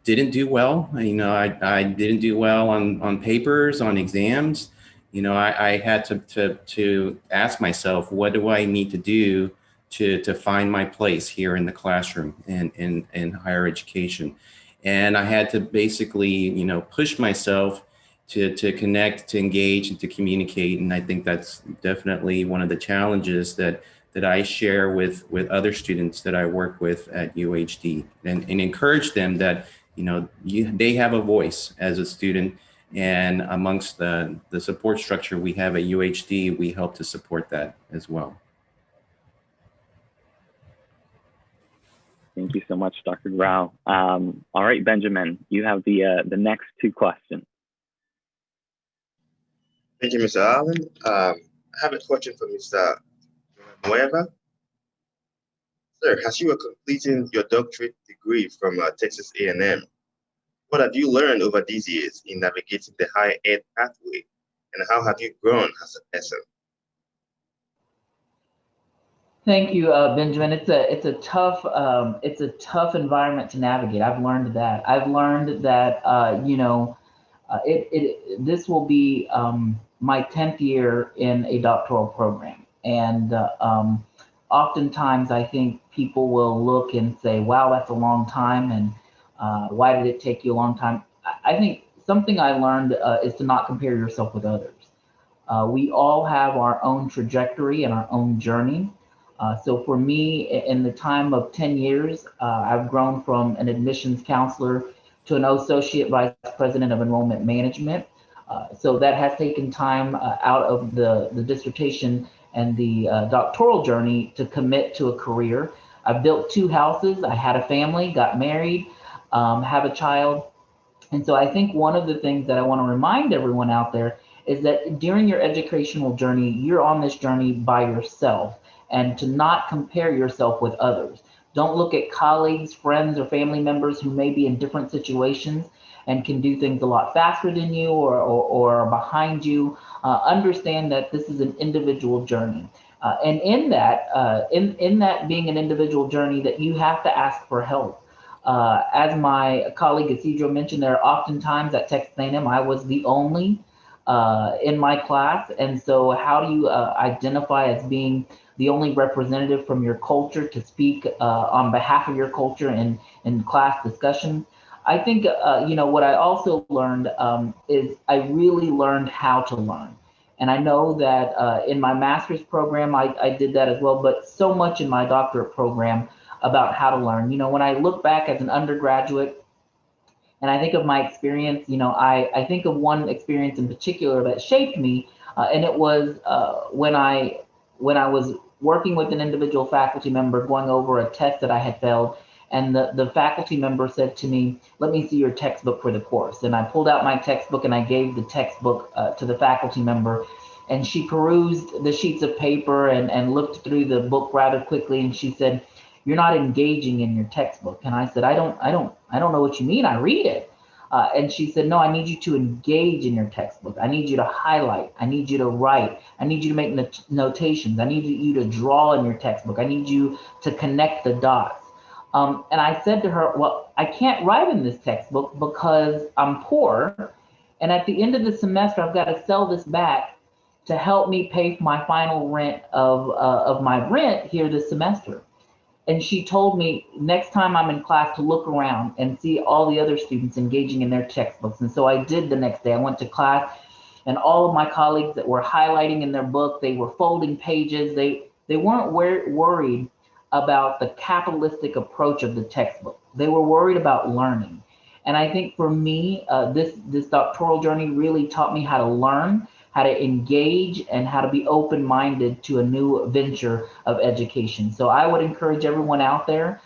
didn't do well, you know, I didn't do well on papers, on exams. You know, I had to ask myself, what do I need to do to find my place here in the classroom and in higher education? And I had to basically, you know, push myself to connect, to engage, and to communicate. And I think that's definitely one of the challenges that I share with other students that I work with at UHD, and encourage them that, you know, they have a voice as a student. And amongst the support structure we have at UHD, we help to support that as well. Thank you so much, Dr. Grau. All right, Benjamin, you have the next 2 questions. Thank you, Mr. Allen. I have a question for Mr. Nueva. Sir, as you are completing your doctorate degree from Texas A&M, what have you learned over these years in navigating the higher ed pathway, and how have you grown as a person? Thank you, Benjamin. It's a tough environment to navigate. I've learned that. I've learned that you know, this will be my 10th year in a doctoral program, and oftentimes I think people will look and say, "Wow, that's a long time," and why did it take you a long time? I think something I learned is to not compare yourself with others. We all have our own trajectory and our own journey. So for me, in the time of 10 years, I've grown from an admissions counselor to an associate vice president of enrollment management. So that has taken time out of the dissertation and the doctoral journey to commit to a career. I've built 2 houses. I had a family, got married, have a child. And so I think one of the things that I want to remind everyone out there is that during your educational journey, you're on this journey by yourself, and to not compare yourself with others. Don't look at colleagues, friends, or family members who may be in different situations and can do things a lot faster than you or behind you. Understand that this is an individual journey. And in that being an individual journey, that you have to ask for help. As my colleague Isidro mentioned, there are often times at Texas A&M I was the only in my class, and so how do you identify as being the only representative from your culture to speak on behalf of your culture in class discussions? I think what I also learned is I really learned how to learn. And I know that in my master's program, I did that as well, but so much in my doctorate program about how to learn. When I look back as an undergraduate and I think of my experience, I think of one experience in particular that shaped me, and it was when I was working with an individual faculty member going over a test that I had failed, and the faculty member said to me, "Let me see your textbook for the course." And I pulled out my textbook and I gave the textbook to the faculty member, and she perused the sheets of paper and looked through the book rather quickly, and she said, "You're not engaging in your textbook." And I said, I don't know what you mean. I read it. And she said, "No, I need you to engage in your textbook. I need you to highlight. I need you to write. I need you to make notations. I need you to draw in your textbook. I need you to connect the dots." And I said to her, "Well, I can't write in this textbook because I'm poor. And at the end of the semester, I've got to sell this back to help me pay for my final rent of my rent here this semester." And she told me next time I'm in class to look around and see all the other students engaging in their textbooks. And so I did the next day. I went to class, and all of my colleagues that were highlighting in their book, they were folding pages. They weren't worried about the capitalistic approach of the textbook. They were worried about learning. And I think for me, this doctoral journey really taught me how to learn, how to engage, and how to be open-minded to a new venture of education. So I would encourage everyone out there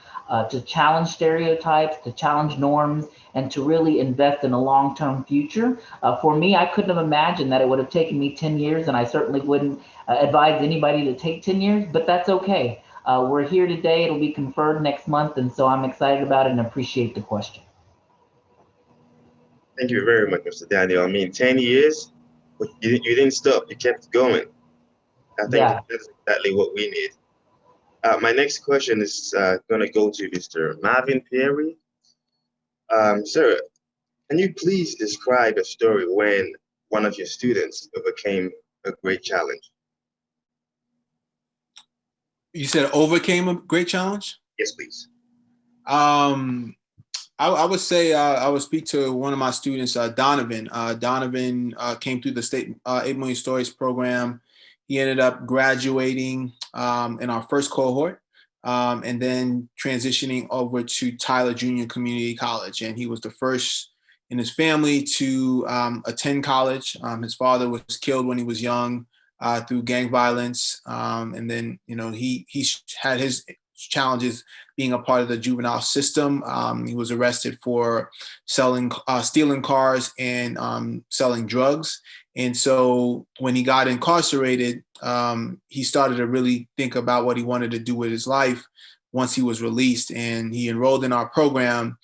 to challenge stereotypes, to challenge norms, and to really invest in a long-term future. For me, I couldn't have imagined that it would have taken me 10 years, and I certainly wouldn't advise anybody to take 10 years, but that's okay. We're here today, it'll be conferred next month, and so I'm excited about it and appreciate the question. Thank you very much, Mr. Daniel. I mean, 10 years, but you didn't stop. You kept going. I think that's exactly what we need. My next question is going to go to Mr. Marvin Perry. Sir, can you please describe a story when one of your students overcame a great challenge? You said overcame a great challenge? Yes, please. I would say I would speak to one of my students, Donovan. Donovan came through the state 8 Million Stories program. He ended up graduating in our first cohort and then transitioning over to Tyler Junior Community College. And he was the first in his family to attend college. His father was killed when he was young through gang violence. And then, he had his challenges being a part of the juvenile system. He was arrested for stealing cars and selling drugs. And so when he got incarcerated, he started to really think about what he wanted to do with his life once he was released. And he enrolled in our program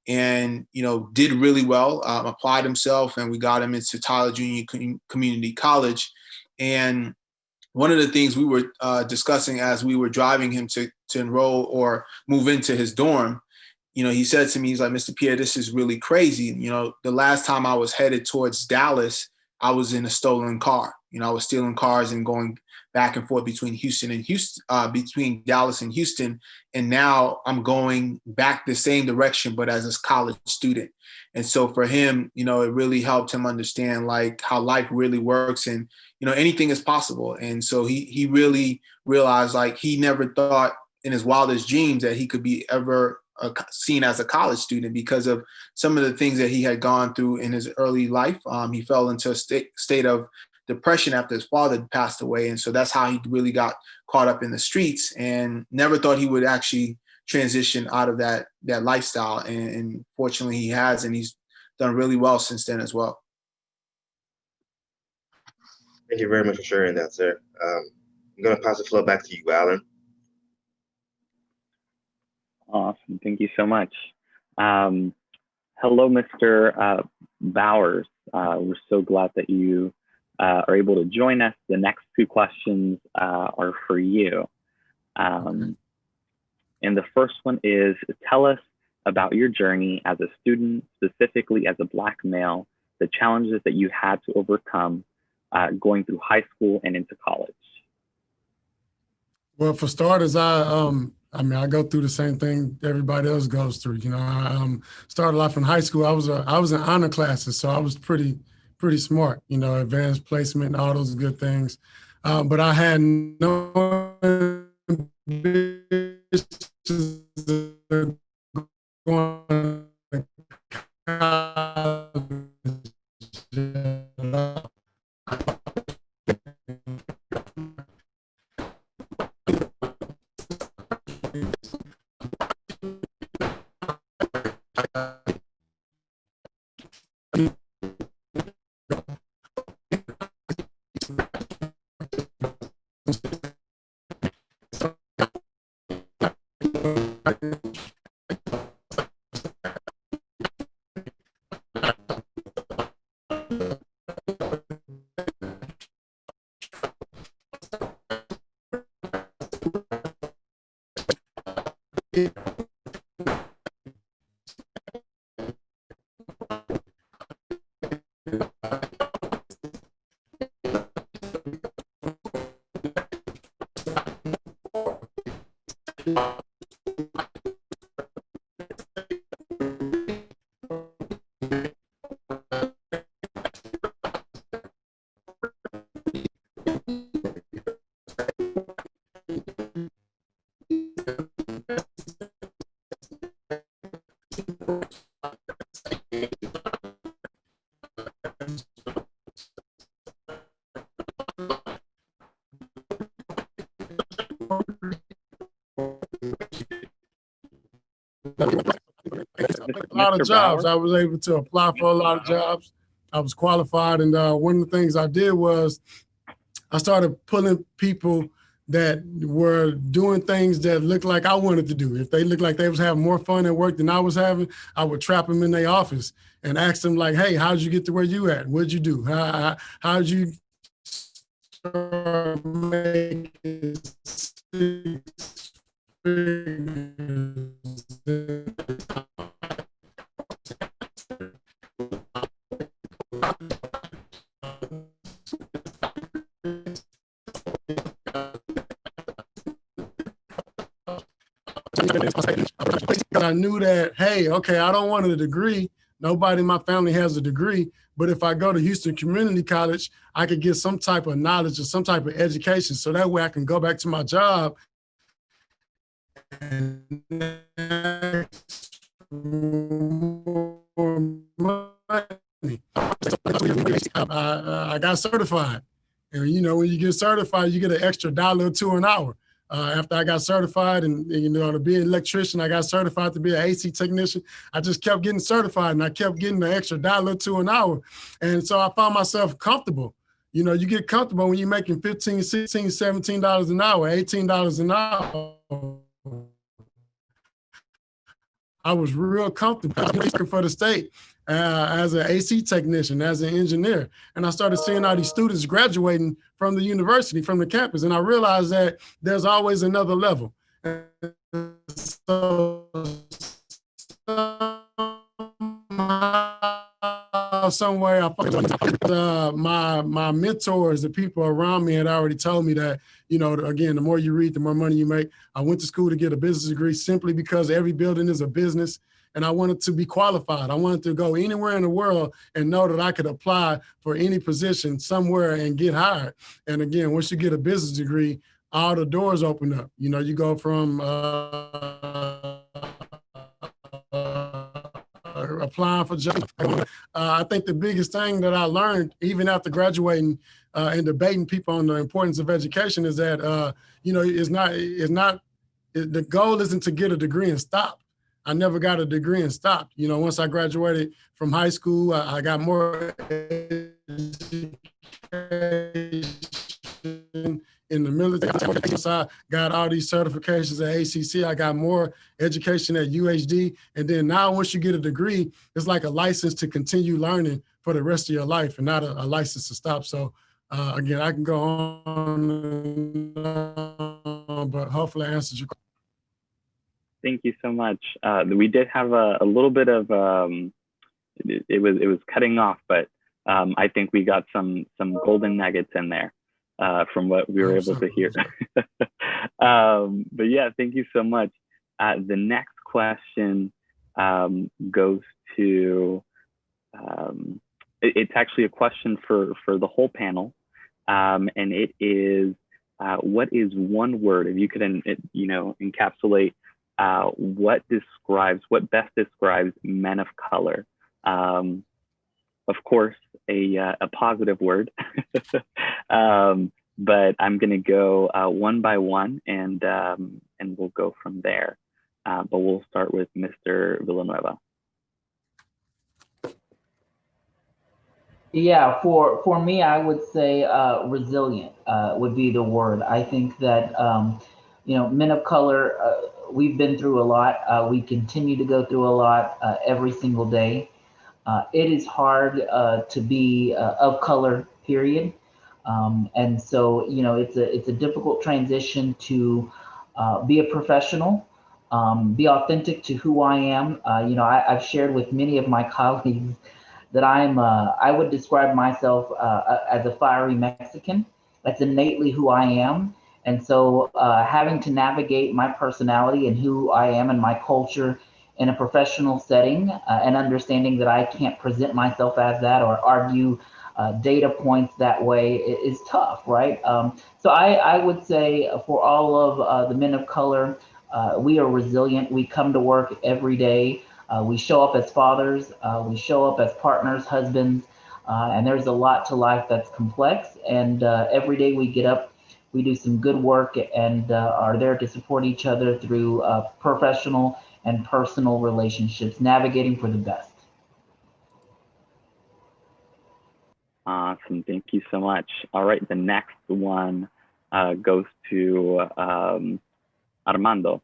and, did really well, applied himself, and we got him into Tyler Junior Community College. And one of the things we were discussing as we were driving him to enroll or move into his dorm, he said to me, he's like, "Mr. Pierre, this is really crazy. The last time I was headed towards Dallas, I was in a stolen car. I was stealing cars and going back and forth between between Dallas and Houston. And now I'm going back the same direction, but as a college student." And so for him, it really helped him understand like how life really works and, anything is possible. And so he really realized like he never thought in his wildest dreams that he could be ever seen as a college student because of some of the things that he had gone through in his early life. He fell into a state of depression after his father passed away. And so that's how he really got caught up in the streets, and never thought he would actually transition out of that lifestyle. And fortunately he has, and he's done really well since then as well. Thank you very much for sharing that, sir. I'm going to pass the floor back to you, Alan. Awesome. Thank you so much. Hello, Mr. Bowers. We're so glad that you are able to join us. The next two questions are for you. And the first one is, tell us about your journey as a student, specifically as a Black male, the challenges that you had to overcome going through high school and into college. Well, for starters, I mean, I go through the same thing everybody else goes through. You know, I started off in high school. I was in honor classes, so I was pretty smart. You know, advanced placement, all those good things. But I had no ambitions of going to college. A lot of jobs. I was able to apply for a lot of jobs. I was qualified, and one of the things I did was I started pulling people that were doing things that looked like I wanted to do. If they looked like they was having more fun at work than I was having, I would trap them in their office and ask them like, "Hey, how'd you get to where you at? What'd you do? How'd you start making 6 figures?" I knew that, hey, okay, I don't want a degree. Nobody in my family has a degree, but if I go to Houston Community College, I could get some type of knowledge or some type of education. So that way I can go back to my job and more money. I got certified. And you know, when you get certified, you get an extra $1 or $2 an hour. After I got certified and, you know, to be an electrician, I got certified to be an AC technician. I just kept getting certified and I kept getting the extra $1 or $2 an hour. And so I found myself comfortable. You know, you get comfortable when you're making $15, $16, $17 an hour, $18 an hour. I was real comfortable. I was working for the state as an AC technician, as an engineer. And I started seeing all these students graduating from the university, from the campus. And I realized that there's always another level. And so somewhere my mentors, the people around me had already told me that, you know, again, the more you read, the more money you make. I went to school to get a business degree simply because every building is a business. And I wanted to be qualified. I wanted to go anywhere in the world and know that I could apply for any position somewhere and get hired. And again, once you get a business degree, all the doors open up. You know, you go from applying for jobs. I think the biggest thing that I learned, even after graduating and debating people on the importance of education is that, the goal isn't to get a degree and stop. I never got a degree and stopped. Once I graduated from high school, I got more education in the military. I got all these certifications at HCC. I got more education at UHD. And then now once you get a degree, it's like a license to continue learning for the rest of your life and not a license to stop. So again, I can go on and on, but hopefully I answered your question. Thank you so much. We did have a little bit of, it was cutting off, but I think we got some golden nuggets in there from what we were able to hear. But yeah, thank you so much. The next question goes to, it's actually a question for the whole panel. And it is, what is one word, if you could, encapsulate what best describes men of color? Of course, a positive word, but I'm going to go one by one, and we'll go from there. But we'll start with Mr. Villanueva. Yeah, for me, I would say resilient would be the word. I think that men of color, we've been through a lot. We continue to go through a lot every single day. It is hard to be of color, period. And so, it's a difficult transition to be a professional, be authentic to who I am. I've shared with many of my colleagues that I would describe myself as a fiery Mexican. That's innately who I am. And so having to navigate my personality and who I am and my culture in a professional setting and understanding that I can't present myself as that or argue data points that way is tough, right? So I would say for all of the men of color, we are resilient. We come to work every day. We show up as fathers, we show up as partners, husbands, and there's a lot to life that's complex. And every day we get up, we do some good work and are there to support each other through professional and personal relationships, navigating for the best. Awesome, thank you so much. All right, the next one goes to Armando.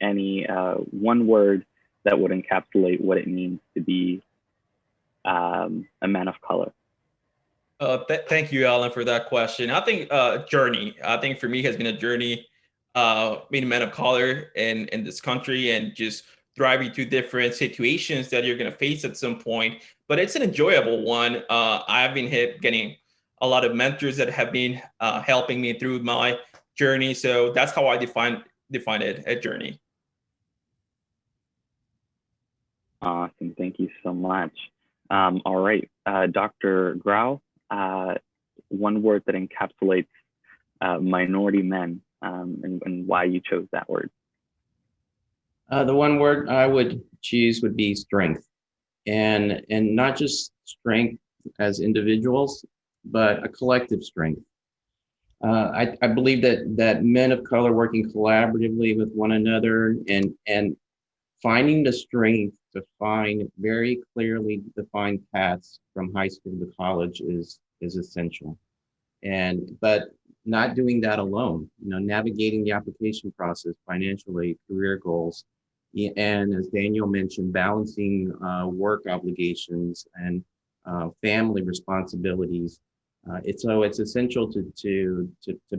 Any one word that would encapsulate what it means to be a man of color? Thank you, Alan, for that question. I think journey. I think for me has been a journey being a man of color in this country and just thriving through different situations that you're going to face at some point. But it's an enjoyable one. I've been getting a lot of mentors that have been helping me through my journey. So that's how I define it, a journey. Awesome, thank you so much. All right, Dr. Grau, one word that encapsulates minority men and why you chose that word. The one word I would choose would be strength, and not just strength as individuals, but a collective strength. I believe that men of color working collaboratively with one another and finding the strength to find very clearly defined paths from high school to college is essential. But not doing that alone, navigating the application process, financially, career goals, and as Daniel mentioned, balancing work obligations and family responsibilities. It's essential to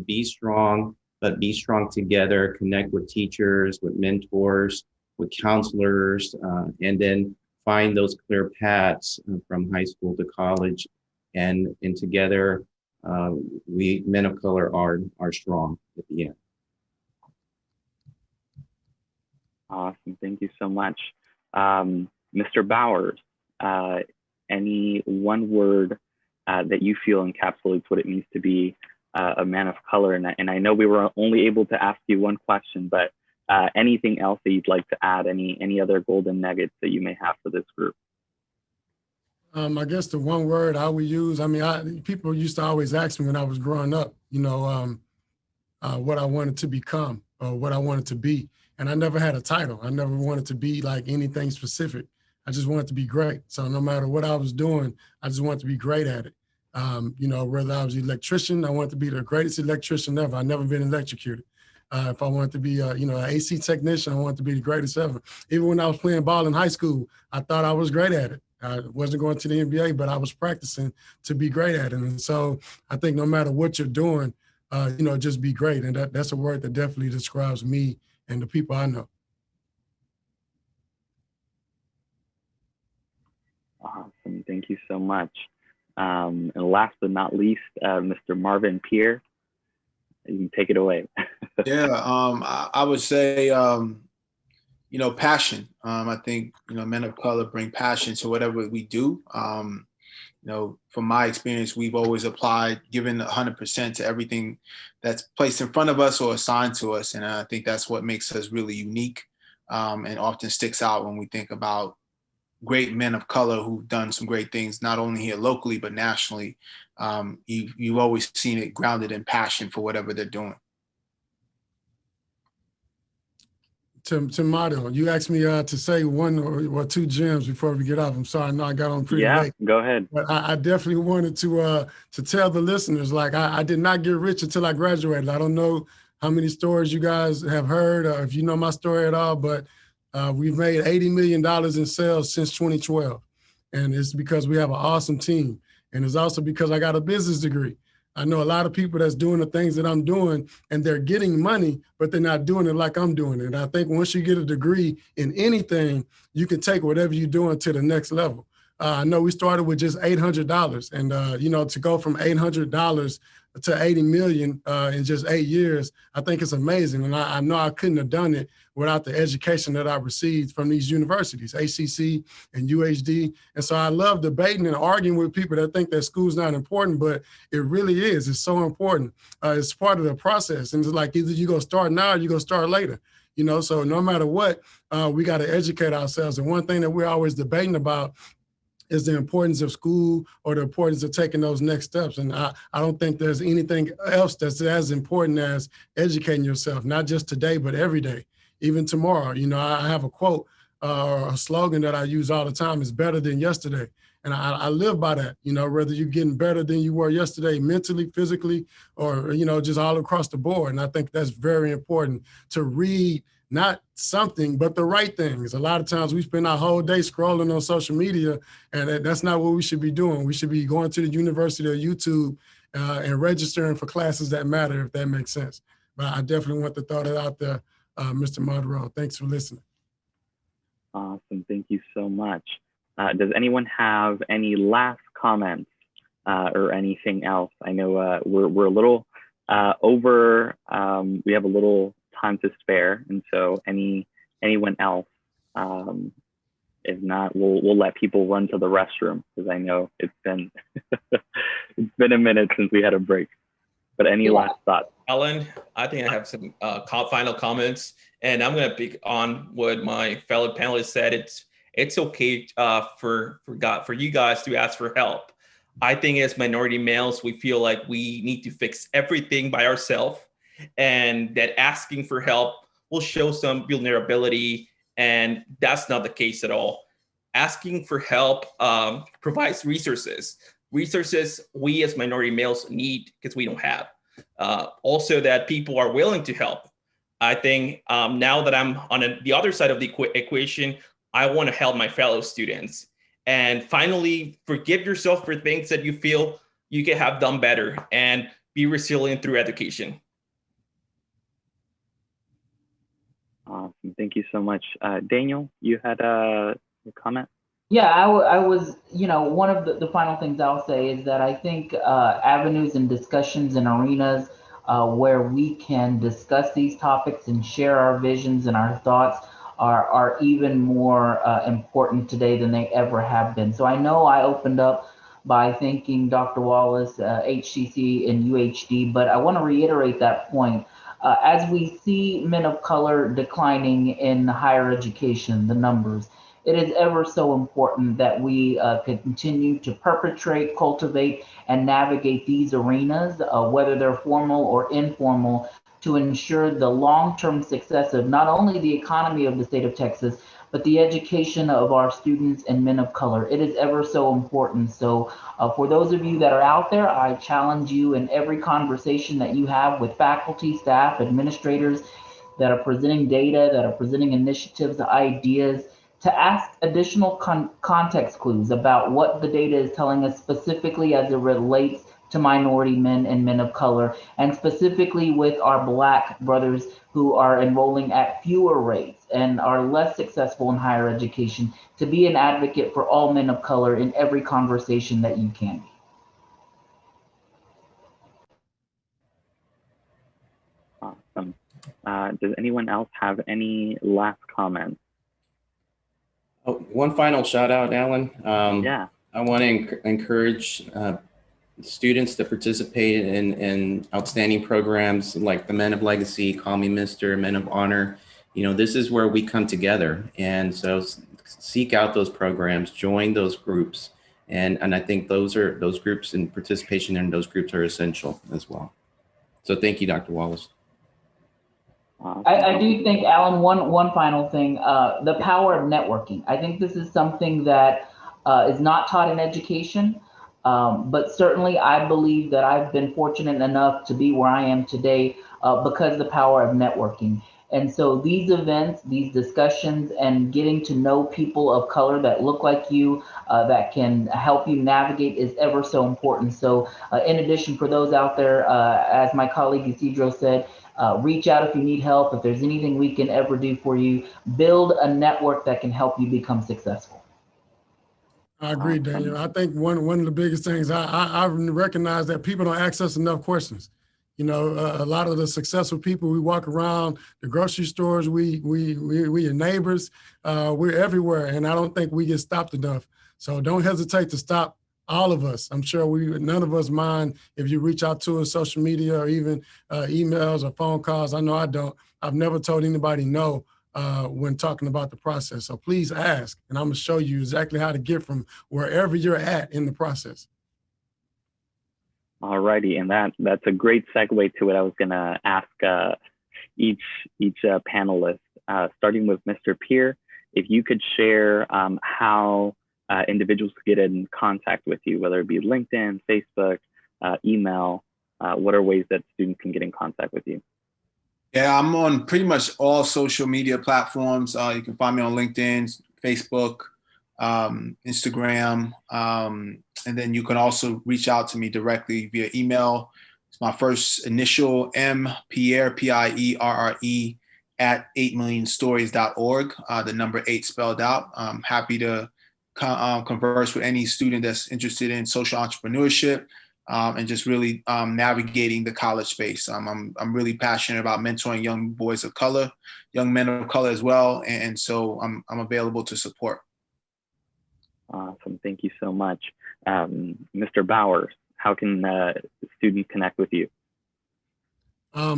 be strong, but be strong together, connect with teachers, with mentors, with counselors, and then find those clear paths from high school to college, and together we men of color are strong at the end. Awesome, thank you so much. Mr. Bowers, any one word that you feel encapsulates what it means to be a man of color? And I know we were only able to ask you one question, but anything else that you'd like to add, any other golden nuggets that you may have for this group? I guess the one word I would use, I mean, people used to always ask me when I was growing up, what I wanted to become or what I wanted to be. And I never had a title. I never wanted to be like anything specific. I just wanted to be great. So no matter what I was doing, I just wanted to be great at it. Whether I was an electrician, I wanted to be the greatest electrician ever. I've never been electrocuted. If I wanted to be, an AC technician, I wanted to be the greatest ever. Even when I was playing ball in high school, I thought I was great at it. I wasn't going to the NBA, but I was practicing to be great at it. And so I think no matter what you're doing, just be great. And that's a word that definitely describes me and the people I know. Awesome. Thank you so much. And last but not least, Mr. Marvin Pierre, you can take it away. Yeah, I would say, passion. I think, men of color bring passion to whatever we do. From my experience, we've always applied, given 100% to everything that's placed in front of us or assigned to us. And I think that's what makes us really unique, and often sticks out when we think about great men of color who've done some great things, not only here locally, but nationally. You've always seen it grounded in passion for whatever they're doing. To Mario, you asked me to say one or two gems before we get off. I'm sorry, I know I got on pretty late. Yeah, go ahead. But I definitely wanted to tell the listeners, like, I did not get rich until I graduated. I don't know how many stories you guys have heard, or if you know my story at all, but we've made $80 million in sales since 2012. And it's because we have an awesome team. And it's also because I got a business degree. I know a lot of people that's doing the things that I'm doing and they're getting money, but they're not doing it like I'm doing it. And I think once you get a degree in anything, you can take whatever you're doing to the next level. I know we started with just $800 and, to go from $800 to 80 million in just 8 years, I think it's amazing. And I know I couldn't have done it without the education that I received from these universities, HCC and UHD. And so I love debating and arguing with people that think that school's not important, but it really is. It's so important. It's part of the process. And it's like either you go start now or you go start later. So no matter what, we got to educate ourselves. And one thing that we're always debating about is the importance of school or the importance of taking those next steps. And I don't think there's anything else that's as important as educating yourself, not just today, but every day, even tomorrow. I have a quote or a slogan that I use all the time: is better than yesterday. And I live by that, whether you're getting better than you were yesterday, mentally, physically, or, just all across the board. And I think that's very important to read, not something, but the right things. A lot of times we spend our whole day scrolling on social media, and that's not what we should be doing. We should be going to the university or YouTube and registering for classes that matter, if that makes sense. But I definitely want to throw that out there, Mr. Monroe. Thanks for listening. Awesome. Thank you so much. Does anyone have any last comments or anything else? I know we're a little over. We have a little time to spare, and so anyone else, if not, we'll let people run to the restroom, because I know it's been it's been a minute since we had a break. But any last thoughts? Alan, I think I have some final comments, and I'm going to pick on what my fellow panelists said. It's okay for you guys to ask for help. I think as minority males, we feel like we need to fix everything by ourselves, and that asking for help will show some vulnerability, and that's not the case at all. Asking for help provides resources we as minority males need, because we don't have. Also, that people are willing to help. I think now that I'm on the other side of the equation, I want to help my fellow students. And finally, forgive yourself for things that you feel you could have done better, and be resilient through education. Awesome. Thank you so much. Daniel, you had a comment? Yeah, I was, one of the final things I'll say is that I think avenues and discussions and arenas where we can discuss these topics and share our visions and our thoughts are even more important today than they ever have been. So I know I opened up by thanking Dr. Wallace, HCC, and UHD, but I want to reiterate that point. As we see men of color declining in higher education, the numbers, it is ever so important that we continue to perpetrate, cultivate, and navigate these arenas, whether they're formal or informal, to ensure the long-term success of not only the economy of the state of Texas, but the education of our students and men of color. It is ever so important. So for those of you that are out there, I challenge you in every conversation that you have with faculty, staff, administrators that are presenting data, that are presenting initiatives, ideas, to ask additional context clues about what the data is telling us specifically as it relates to minority men and men of color, and specifically with our Black brothers who are enrolling at fewer rates and are less successful in higher education, to be an advocate for all men of color in every conversation that you can be. Awesome. Does anyone else have any last comments? Oh, one final shout out, Alan. Yeah. I want to encourage students to participate in outstanding programs like the Men of Legacy, Call Me Mr., Men of Honor. You know, this is where we come together. And so seek out those programs, join those groups. And I think those groups and participation in those groups are essential as well. So thank you, Dr. Wallace. I do think, Alan, one final thing, the power of networking. I think this is something that is not taught in education, but certainly I believe that I've been fortunate enough to be where I am today because of the power of networking. And so these events, these discussions, and getting to know people of color that look like you, that can help you navigate is ever so important. So in addition, for those out there, as my colleague Isidro said, reach out if you need help. If there's anything we can ever do for you, build a network that can help you become successful. I agree, Daniel. I think one of the biggest things I recognize that people don't ask us enough questions. You know, a lot of the successful people, we walk around the grocery stores, we your neighbors, we're everywhere, and I don't think we get stopped enough. So don't hesitate to stop all of us. I'm sure none of us mind if you reach out to us, social media, or even emails or phone calls. I know I don't. I've never told anybody no when talking about the process. So please ask, and I'm gonna show you exactly how to get from wherever you're at in the process. All righty, and that's a great segue to what I was gonna ask each panelist, starting with Mr. Peer. If you could share how individuals get in contact with you, whether it be LinkedIn, Facebook, email, what are ways that students can get in contact with you? Yeah, I'm on pretty much all social media platforms. You can find me on LinkedIn, Facebook, Instagram, and then you can also reach out to me directly via email. It's my first initial M, Pierre, Pierre, at 8millionstories.org, the number 8 spelled out. I'm happy to converse with any student that's interested in social entrepreneurship and just really navigating the college space. I'm really passionate about mentoring young boys of color, young men of color as well, and so I'm available to support. Awesome, thank you so much. Mr. Bowers, how can students connect with you? I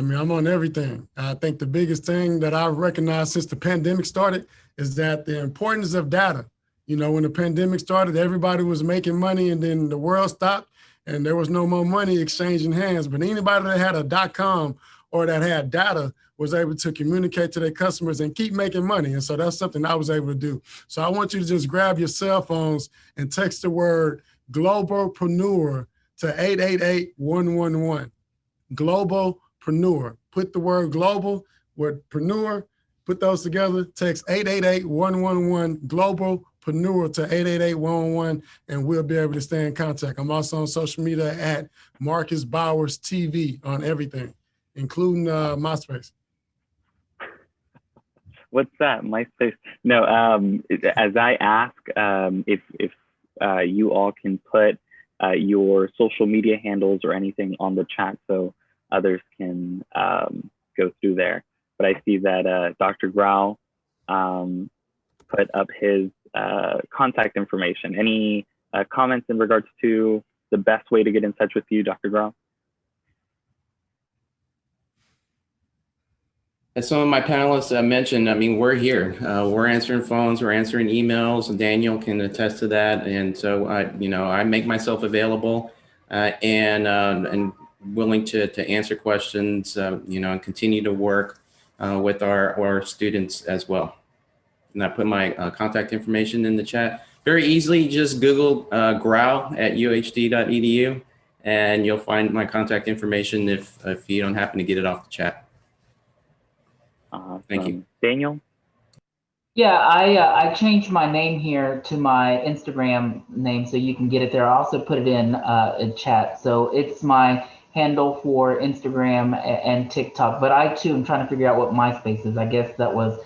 mean, I'm on everything. I think the biggest thing that I've recognized since the pandemic started is that the importance of data. You know, when the pandemic started, everybody was making money and then the world stopped and there was no more money exchanging hands. But anybody that had a .com or that had data was able to communicate to their customers and keep making money. And so that's something I was able to do. So I want you to just grab your cell phones and text the word globalpreneur to 888-111. Globalpreneur. Put the word global with preneur, put those together, text 888-111, globalpreneur to 888-111, and we'll be able to stay in contact. I'm also on social media at Marcus Bowers TV on everything, including MySpace. What's that? MySpace? No, as I ask, if you all can put your social media handles or anything on the chat so others can go through there. But I see that Dr. Grau put up his contact information. Any comments in regards to the best way to get in touch with you, Dr. Grau? As some of my panelists mentioned, I mean, we're here. We're answering phones, we're answering emails, and Daniel can attest to that. And so, I make myself available and willing to answer questions, and continue to work with our students as well. And I put my contact information in the chat. Very easily, just Google GROW at uhd.edu, and you'll find my contact information if you don't happen to get it off the chat. Thank you. Daniel? Yeah, I changed my name here to my Instagram name so you can get it there. I also put it in chat. So it's my handle for Instagram and TikTok, but I too am trying to figure out what MySpace is. I guess that was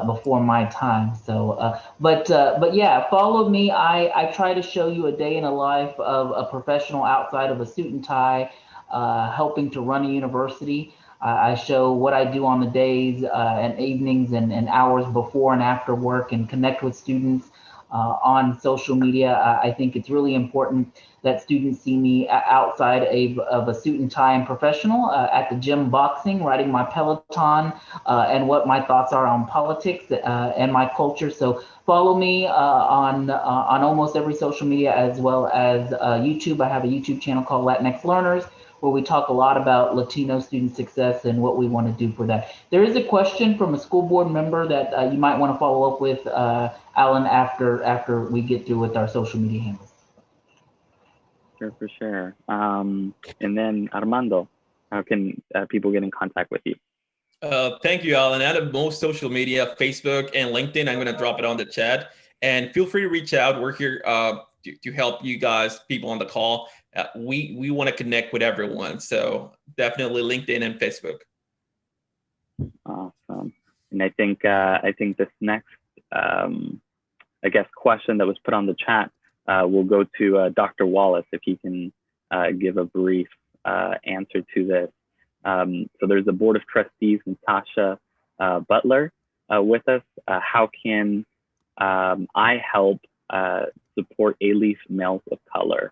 before my time. So, but yeah, follow me. I try to show you a day in the life of a professional outside of a suit and tie, helping to run a university. I show what I do on the days and evenings and hours before and after work, and connect with students on social media. I think it's really important that students see me outside of a suit and tie and professional, at the gym boxing, riding my Peloton, and what my thoughts are on politics and my culture. So follow me on almost every social media, as well as YouTube. I have a YouTube channel called Latinx Learners, where we talk a lot about Latino student success and what we want to do for that. There is a question from a school board member that you might want to follow up with, Alan, after we get through with our social media handles. Sure, for sure. And then Armando, how can people get in contact with you? Thank you, Alan. Out of most social media, Facebook and LinkedIn, I'm going to drop it on the chat. And feel free to reach out. We're here to help you guys, people on the call. We want to connect with everyone. So definitely LinkedIn and Facebook. Awesome. And I think this next, question that was put on the chat will go to Dr. Wallace, if he can give a brief answer to this. So there's a board of trustees, Natasha Butler, with us. How can I help support A-Leaf males of color?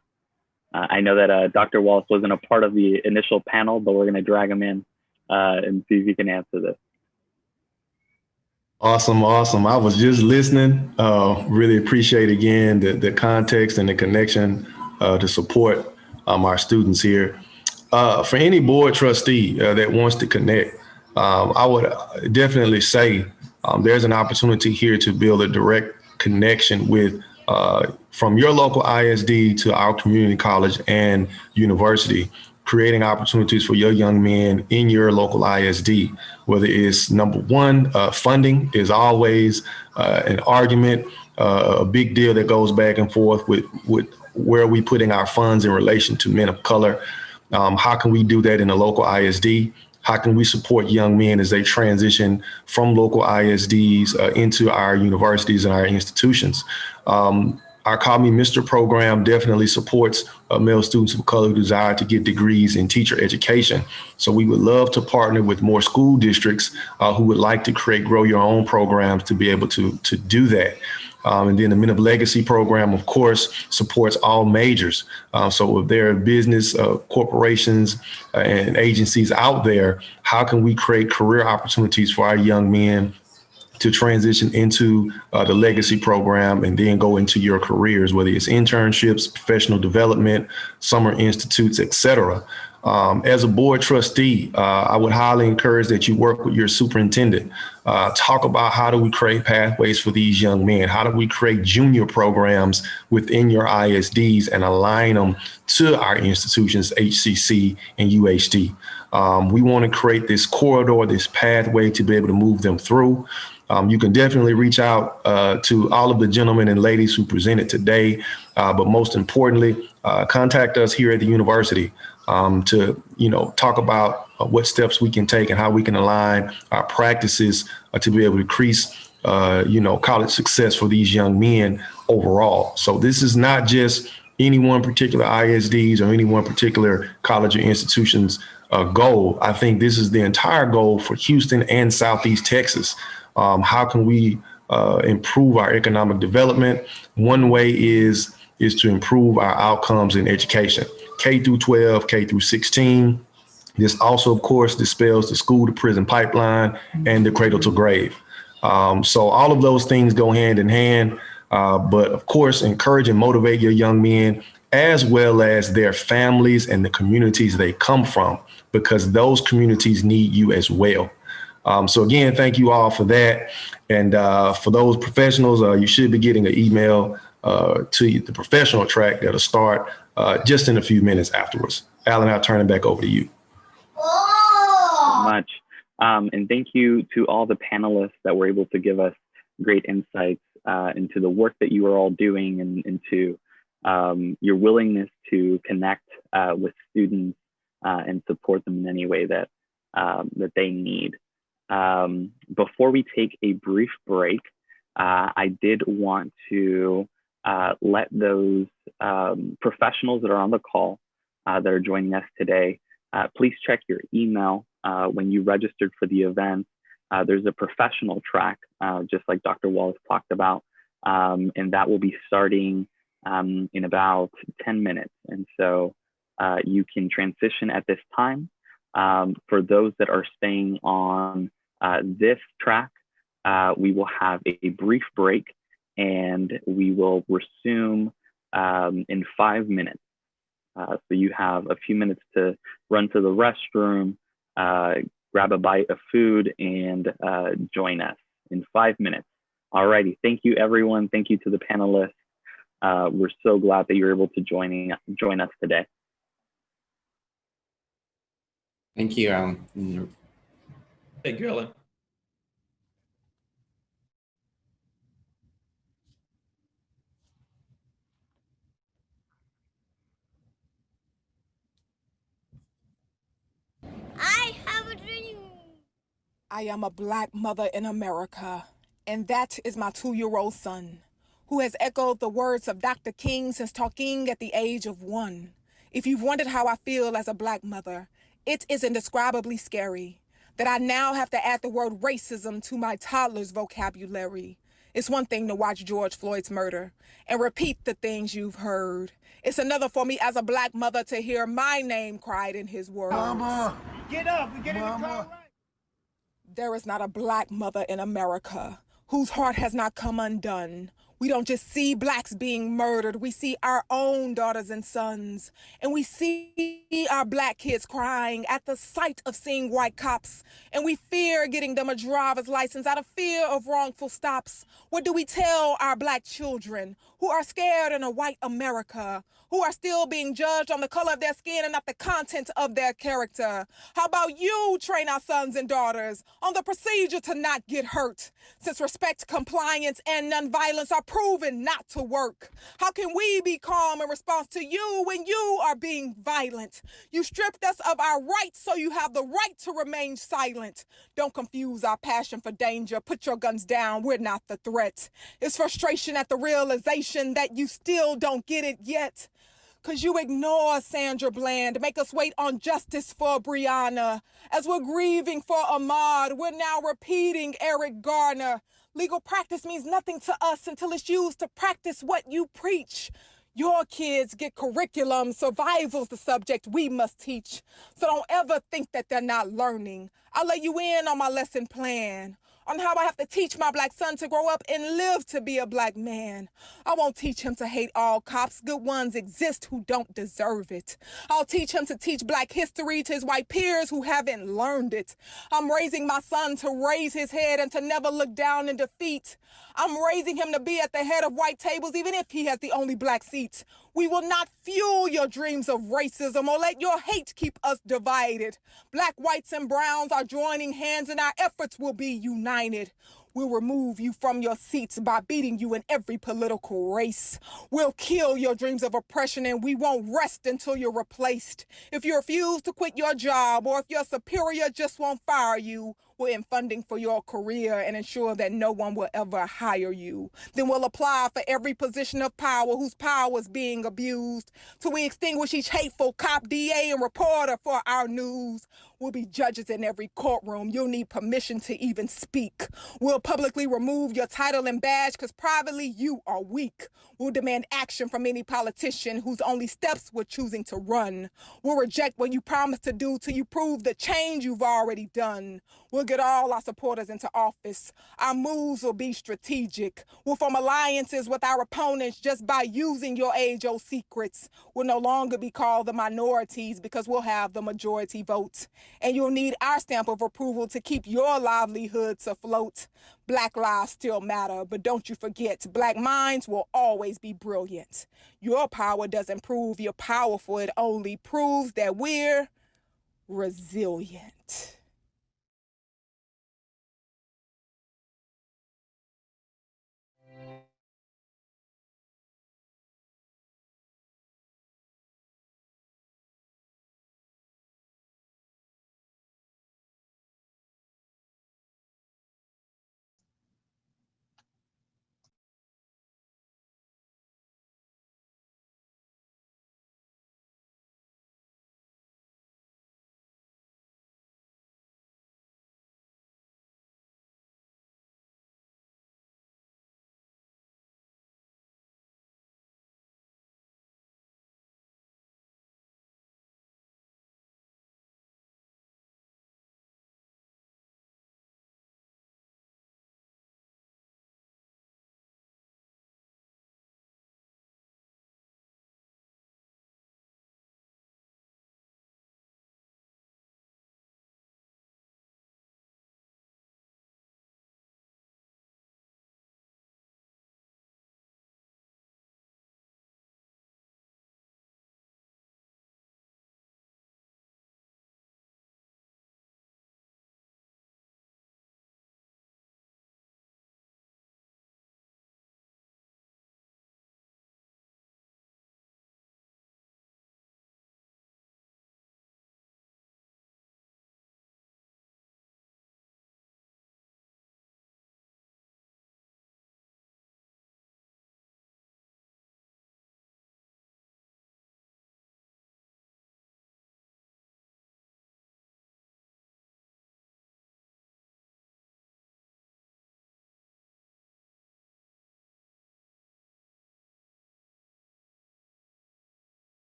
I know that Dr. Wallace wasn't a part of the initial panel, but we're going to drag him in and see if he can answer this. Awesome. I was just listening. Really appreciate again the context and the connection to support our students here. For any board trustee that wants to connect, I would definitely say there's an opportunity here to build a direct connection with from your local ISD to our community college and university, creating opportunities for your young men in your local ISD, whether it's number one, funding is always an argument, a big deal that goes back and forth with where are we putting our funds in relation to men of color. How can we do that in a local ISD? How can we support young men as they transition from local ISDs into our universities and our institutions? Our Call Me Mr. program definitely supports male students of color who desire to get degrees in teacher education. So we would love to partner with more school districts who would like to create Grow Your Own programs to be able to do that. And then the Men of Legacy program, of course, supports all majors. So if there are business corporations and agencies out there, how can we create career opportunities for our young men to transition into the legacy program and then go into your careers, whether it's internships, professional development, summer institutes, et cetera. As a board trustee, I would highly encourage that you work with your superintendent. Talk about how do we create pathways for these young men? How do we create junior programs within your ISDs and align them to our institutions, HCC and UHD? We want to create this corridor, this pathway to be able to move them through. You can definitely reach out to all of the gentlemen and ladies who presented today, but most importantly, contact us here at the university to talk about what steps we can take and how we can align our practices to be able to increase college success for these young men overall. So this is not just any one particular ISDs or any one particular college or institution's goal. I think this is the entire goal for Houston and Southeast Texas. How can we improve our economic development? One way is to improve our outcomes in education, K through 12, K through 16. This also, of course, dispels the school to prison pipeline and the cradle to grave. So all of those things go hand in hand. But of course, encourage and motivate your young men as well as their families and the communities they come from, because those communities need you as well. So again, thank you all for that. And for those professionals, you should be getting an email to the professional track that'll start just in a few minutes afterwards. Alan, I'll turn it back over to you. So much. And thank you to all the panelists that were able to give us great insights into the work that you are all doing and into your willingness to connect with students and support them in any way that they need. Before we take a brief break, I did want to let those professionals that are on the call that are joining us today, please check your email when you registered for the event. There's a professional track, just like Dr. Wallace talked about, and that will be starting in about 10 minutes. And so you can transition at this time. For those that are staying on this track, we will have a brief break and we will resume in 5 minutes. So you have a few minutes to run to the restroom, grab a bite of food, and join us in 5 minutes. Alrighty, thank you everyone. Thank you to the panelists. We're so glad that you're able to join us today. Thank you, Alan. Thank you, Alan. I have a dream. I am a Black mother in America, and that is my 2-year-old son, who has echoed the words of Dr. King since talking at the age of 1. If you've wondered how I feel as a Black mother, it is indescribably scary that I now have to add the word racism to my toddler's vocabulary. It's one thing to watch George Floyd's murder and repeat the things you've heard. It's another for me as a Black mother to hear my name cried in his words. Mama, get up, we get in the car. There is not a Black mother in America whose heart has not come undone. We don't just see Blacks being murdered, we see our own daughters and sons. And we see our Black kids crying at the sight of seeing white cops. And we fear getting them a driver's license out of fear of wrongful stops. What do we tell our Black children who are scared in a white America, who are still being judged on the color of their skin and not the content of their character? How about you train our sons and daughters on the procedure to not get hurt, since respect, compliance, and nonviolence are proven not to work? How can we be calm in response to you when you are being violent? You stripped us of our rights, so you have the right to remain silent. Don't confuse our passion for danger. Put your guns down, we're not the threat. It's frustration at the realization that you still don't get it yet. Cause you ignore Sandra Bland, make us wait on justice for Breonna. As we're grieving for Ahmaud, we're now repeating Eric Garner. Legal practice means nothing to us until it's used to practice what you preach. Your kids get curriculum, survival's the subject we must teach. So don't ever think that they're not learning. I'll let you in on my lesson plan, on how I have to teach my Black son to grow up and live to be a Black man. I won't teach him to hate all cops. Good ones exist who don't deserve it. I'll teach him to teach Black history to his white peers who haven't learned it. I'm raising my son to raise his head and to never look down in defeat. I'm raising him to be at the head of white tables even if he has the only Black seat. We will not fuel your dreams of racism or let your hate keep us divided. Black, whites, and browns are joining hands and our efforts will be united. We'll remove you from your seats by beating you in every political race. We'll kill your dreams of oppression and we won't rest until you're replaced. If you refuse to quit your job or if your superior just won't fire you, we're in funding for your career and ensure that no one will ever hire you. Then we'll apply for every position of power whose power is being abused. Till we extinguish each hateful cop, DA, and reporter for our news. We'll be judges in every courtroom. You'll need permission to even speak. We'll publicly remove your title and badge because privately you are weak. We'll demand action from any politician whose only steps we're choosing to run. We'll reject what you promised to do till you prove the change you've already done. We'll get all our supporters into office. Our moves will be strategic. We'll form alliances with our opponents just by using your age-old secrets. We'll no longer be called the minorities because we'll have the majority vote. And you'll need our stamp of approval to keep your livelihoods afloat. Black lives still matter, but don't you forget, Black minds will always be brilliant. Your power doesn't prove you're powerful. It only proves that we're resilient.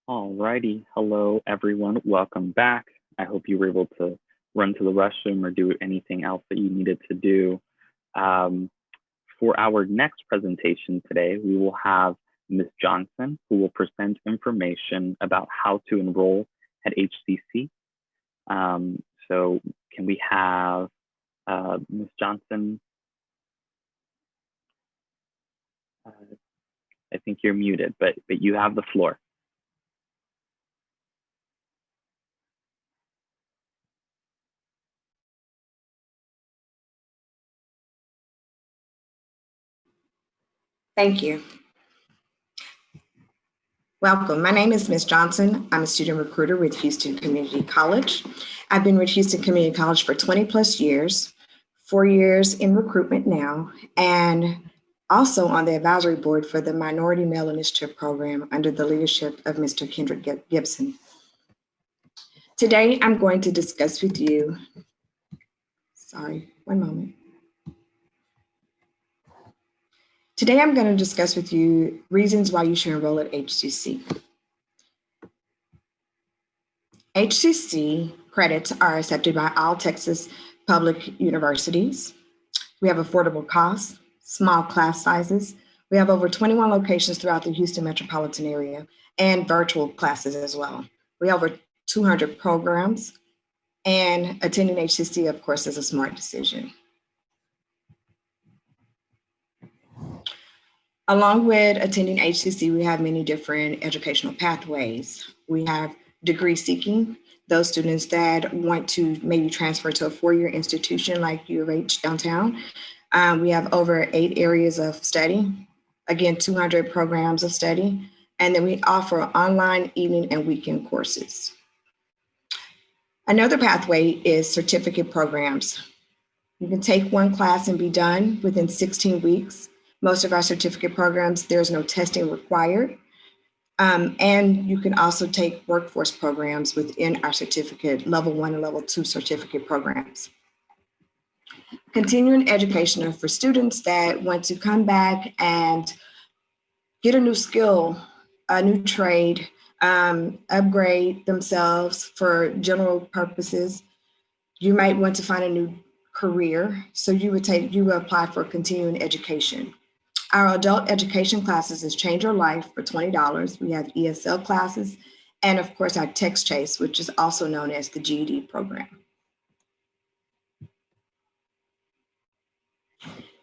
Alrighty, hello everyone, welcome back. I hope you were able to run to the restroom or do anything else that you needed to do. For our next presentation today, we will have Ms. Johnson, who will present information about how to enroll at HCC. So can we have Ms. Johnson? I think you're muted, but you have the floor. Thank you. Welcome. My name is Ms. Johnson. I'm a student recruiter with Houston Community College. I've been with Houston Community College for 20 plus years, 4 years in recruitment now, and also on the advisory board for the Minority Male Initiative Program under the leadership of Mr. Kendrick Gibson. Today, I'm going to discuss with you, one moment. Today, I'm going to discuss with you reasons why you should enroll at HCC. HCC credits are accepted by all Texas public universities. We have affordable costs, small class sizes. We have over 21 locations throughout the Houston metropolitan area and virtual classes as well. We have over 200 programs, and attending HCC, of course, is a smart decision. Along with attending HCC, we have many different educational pathways. We have degree seeking, those students that want to maybe transfer to a 4-year institution like U of H downtown. We have over 8 areas of study. Again, 200 programs of study. And then we offer online, evening, and weekend courses. Another pathway is certificate programs. You can take one class and be done within 16 weeks. Most of our certificate programs, there's no testing required. And you can also take workforce programs within our certificate, level 1 and level 2 certificate programs. Continuing education are for students that want to come back and get a new skill, a new trade, upgrade themselves for general purposes. You might want to find a new career, so you would apply for continuing education. Our adult education classes is Change Your Life for $20. We have ESL classes, and of course our Text Chase, which is also known as the GED program.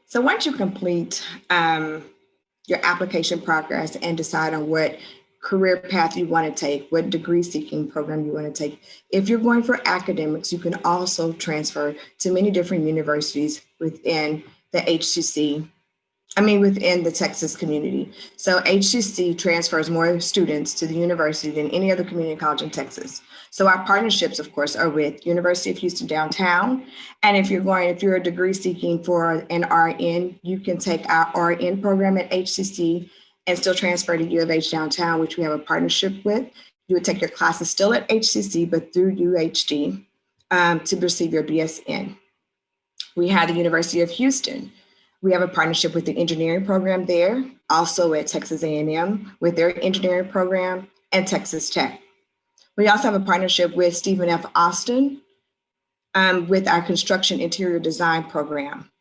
So once you complete your application progress and decide on what career path you want to take, what degree seeking program you want to take, if you're going for academics, you can also transfer to many different universities within the HCC. Within the Texas community. So HCC transfers more students to the university than any other community college in Texas. So our partnerships, of course, are with University of Houston Downtown. And if you're a degree seeking for an RN, you can take our RN program at HCC and still transfer to U of H Downtown, which we have a partnership with. You would take your classes still at HCC, but through UHD to receive your BSN. We have the University of Houston. We have a partnership with the engineering program there, also at Texas A&M with their engineering program, and Texas Tech. We also have a partnership with Stephen F. Austin with our construction interior design program.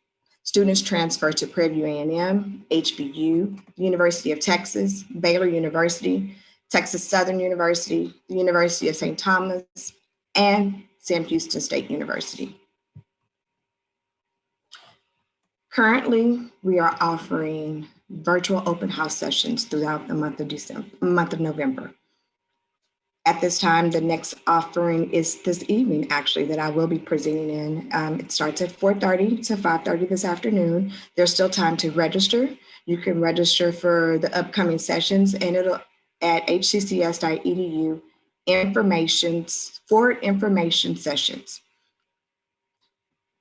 Students transfer to Prairie View A&M, HBU, the University of Texas, Baylor University, Texas Southern University, the University of St. Thomas, and Sam Houston State University. Currently, we are offering virtual open house sessions throughout the month of November. At this time, the next offering is this evening, actually, that I will be presenting in. It starts at 4:30 to 5:30 this afternoon. There's still time to register. You can register for the upcoming sessions, and it'll at hccs.edu information sessions.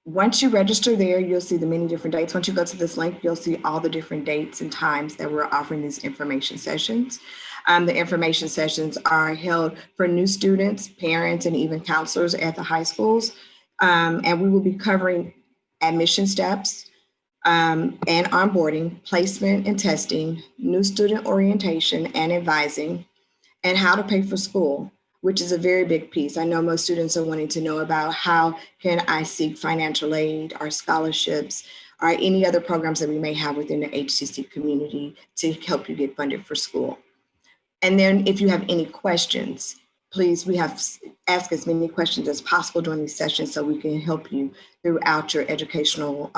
Once you register there, you'll see the many different dates. Once you go to this link, you'll see all the different dates and times that we're offering these information sessions. The information sessions are held for new students, parents, and even counselors at the high schools. And we will be covering admission steps and onboarding, placement and testing, new student orientation and advising, and how to pay for school, which is a very big piece. I know most students are wanting to know about how can I seek financial aid or scholarships or any other programs that we may have within the HCC community to help you get funded for school. And then if you have any questions, please, ask as many questions as possible during these sessions so we can help you throughout your educational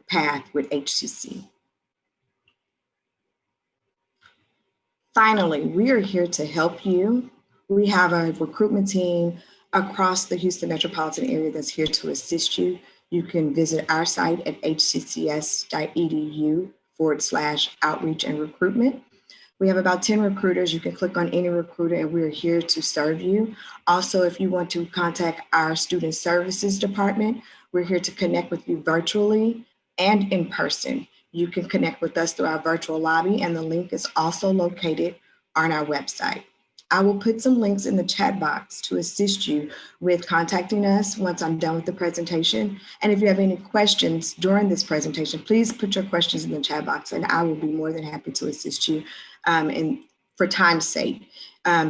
path with HCC. Finally, we are here to help you. We have a recruitment team across the Houston metropolitan area that's here to assist you. You can visit our site at hccs.edu/outreach and recruitment. We have about 10 recruiters. You can click on any recruiter and we're here to serve you. Also, if you want to contact our student services department, we're here to connect with you virtually and in person. You can connect with us through our virtual lobby, and the link is also located on our website. I will put some links in the chat box to assist you with contacting us once I'm done with the presentation. And if you have any questions during this presentation, please put your questions in the chat box and I will be more than happy to assist you for time's sake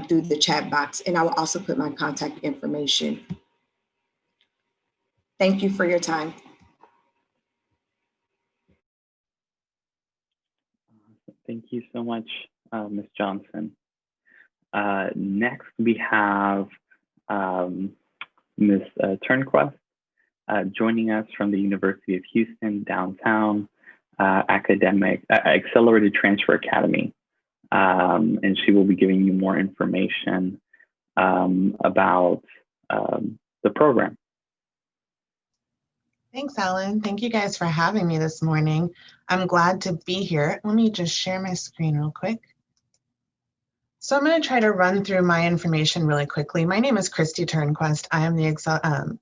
through the chat box. And I will also put my contact information. Thank you for your time. Thank you so much, Ms. Johnson. Next, we have Ms. Turnquist joining us from the University of Houston Downtown Accelerated Transfer Academy. And she will be giving you more information about the program. Thanks, Ellen. Thank you guys for having me this morning. I'm glad to be here. Let me just share my screen real quick. So I'm going to try to run through my information really quickly. My name is Christy Turnquest. I am the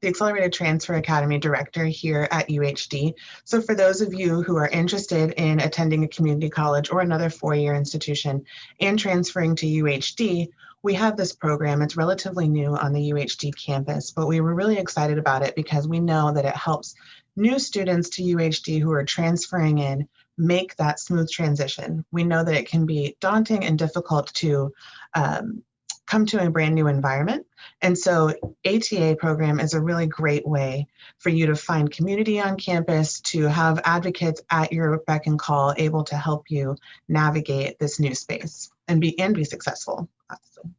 Accelerated Transfer Academy Director here at UHD. So for those of you who are interested in attending a community college or another four-year institution and transferring to UHD, we have this program. It's relatively new on the UHD campus, but we were really excited about it because we know that it helps new students to UHD who are transferring in make that smooth transition. We know that it can be daunting and difficult to come to a brand new environment. And so ATA program is a really great way for you to find community on campus, to have advocates at your beck and call able to help you navigate this new space and be successful, obviously.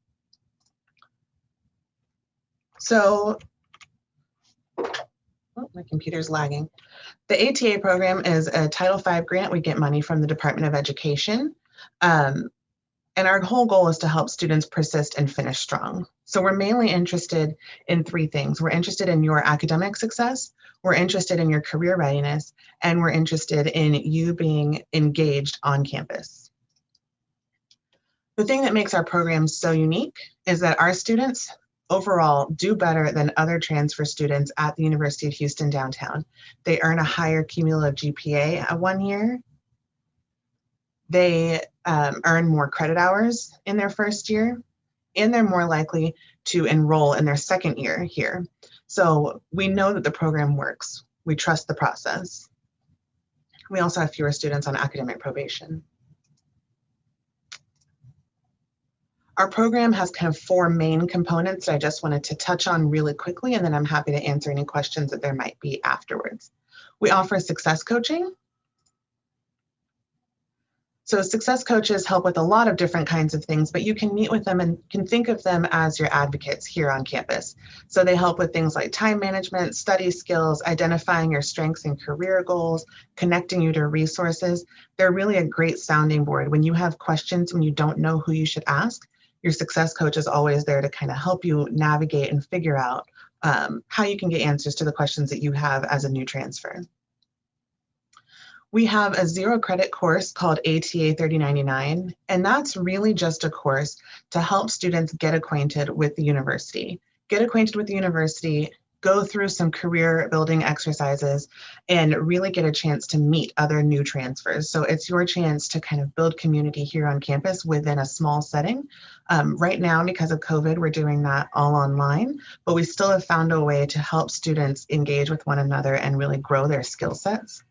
So, oh, my computer's lagging. The ATA program is a Title V grant. We get money from the Department of Education. And our whole goal is to help students persist and finish strong. So we're mainly interested in three things. We're interested in your academic success, we're interested in your career readiness, and we're interested in you being engaged on campus. The thing that makes our program so unique is that our students overall do better than other transfer students at the University of Houston downtown. They earn a higher cumulative GPA at 1 year. They earn more credit hours in their first year, and they're more likely to enroll in their second year here. So we know that the program works. We trust the process. We also have fewer students on academic probation. Our program has kind of four main components that I just wanted to touch on really quickly, and then I'm happy to answer any questions that there might be afterwards. We offer success coaching. So success coaches help with a lot of different kinds of things, but you can meet with them and can think of them as your advocates here on campus. So they help with things like time management, study skills, identifying your strengths and career goals, connecting you to resources. They're really a great sounding board. When you have questions, when you don't know who you should ask, your success coach is always there to kind of help you navigate and figure out how you can get answers to the questions that you have as a new transfer. We have a 0 credit course called ATA 3099, and that's really just a course to help students get acquainted with the university. Get acquainted with the university, go through some career building exercises, and really get a chance to meet other new transfers. So it's your chance to kind of build community here on campus within a small setting. Right now, because of COVID, we're doing that all online, but we still have found a way to help students engage with one another and really grow their skill sets.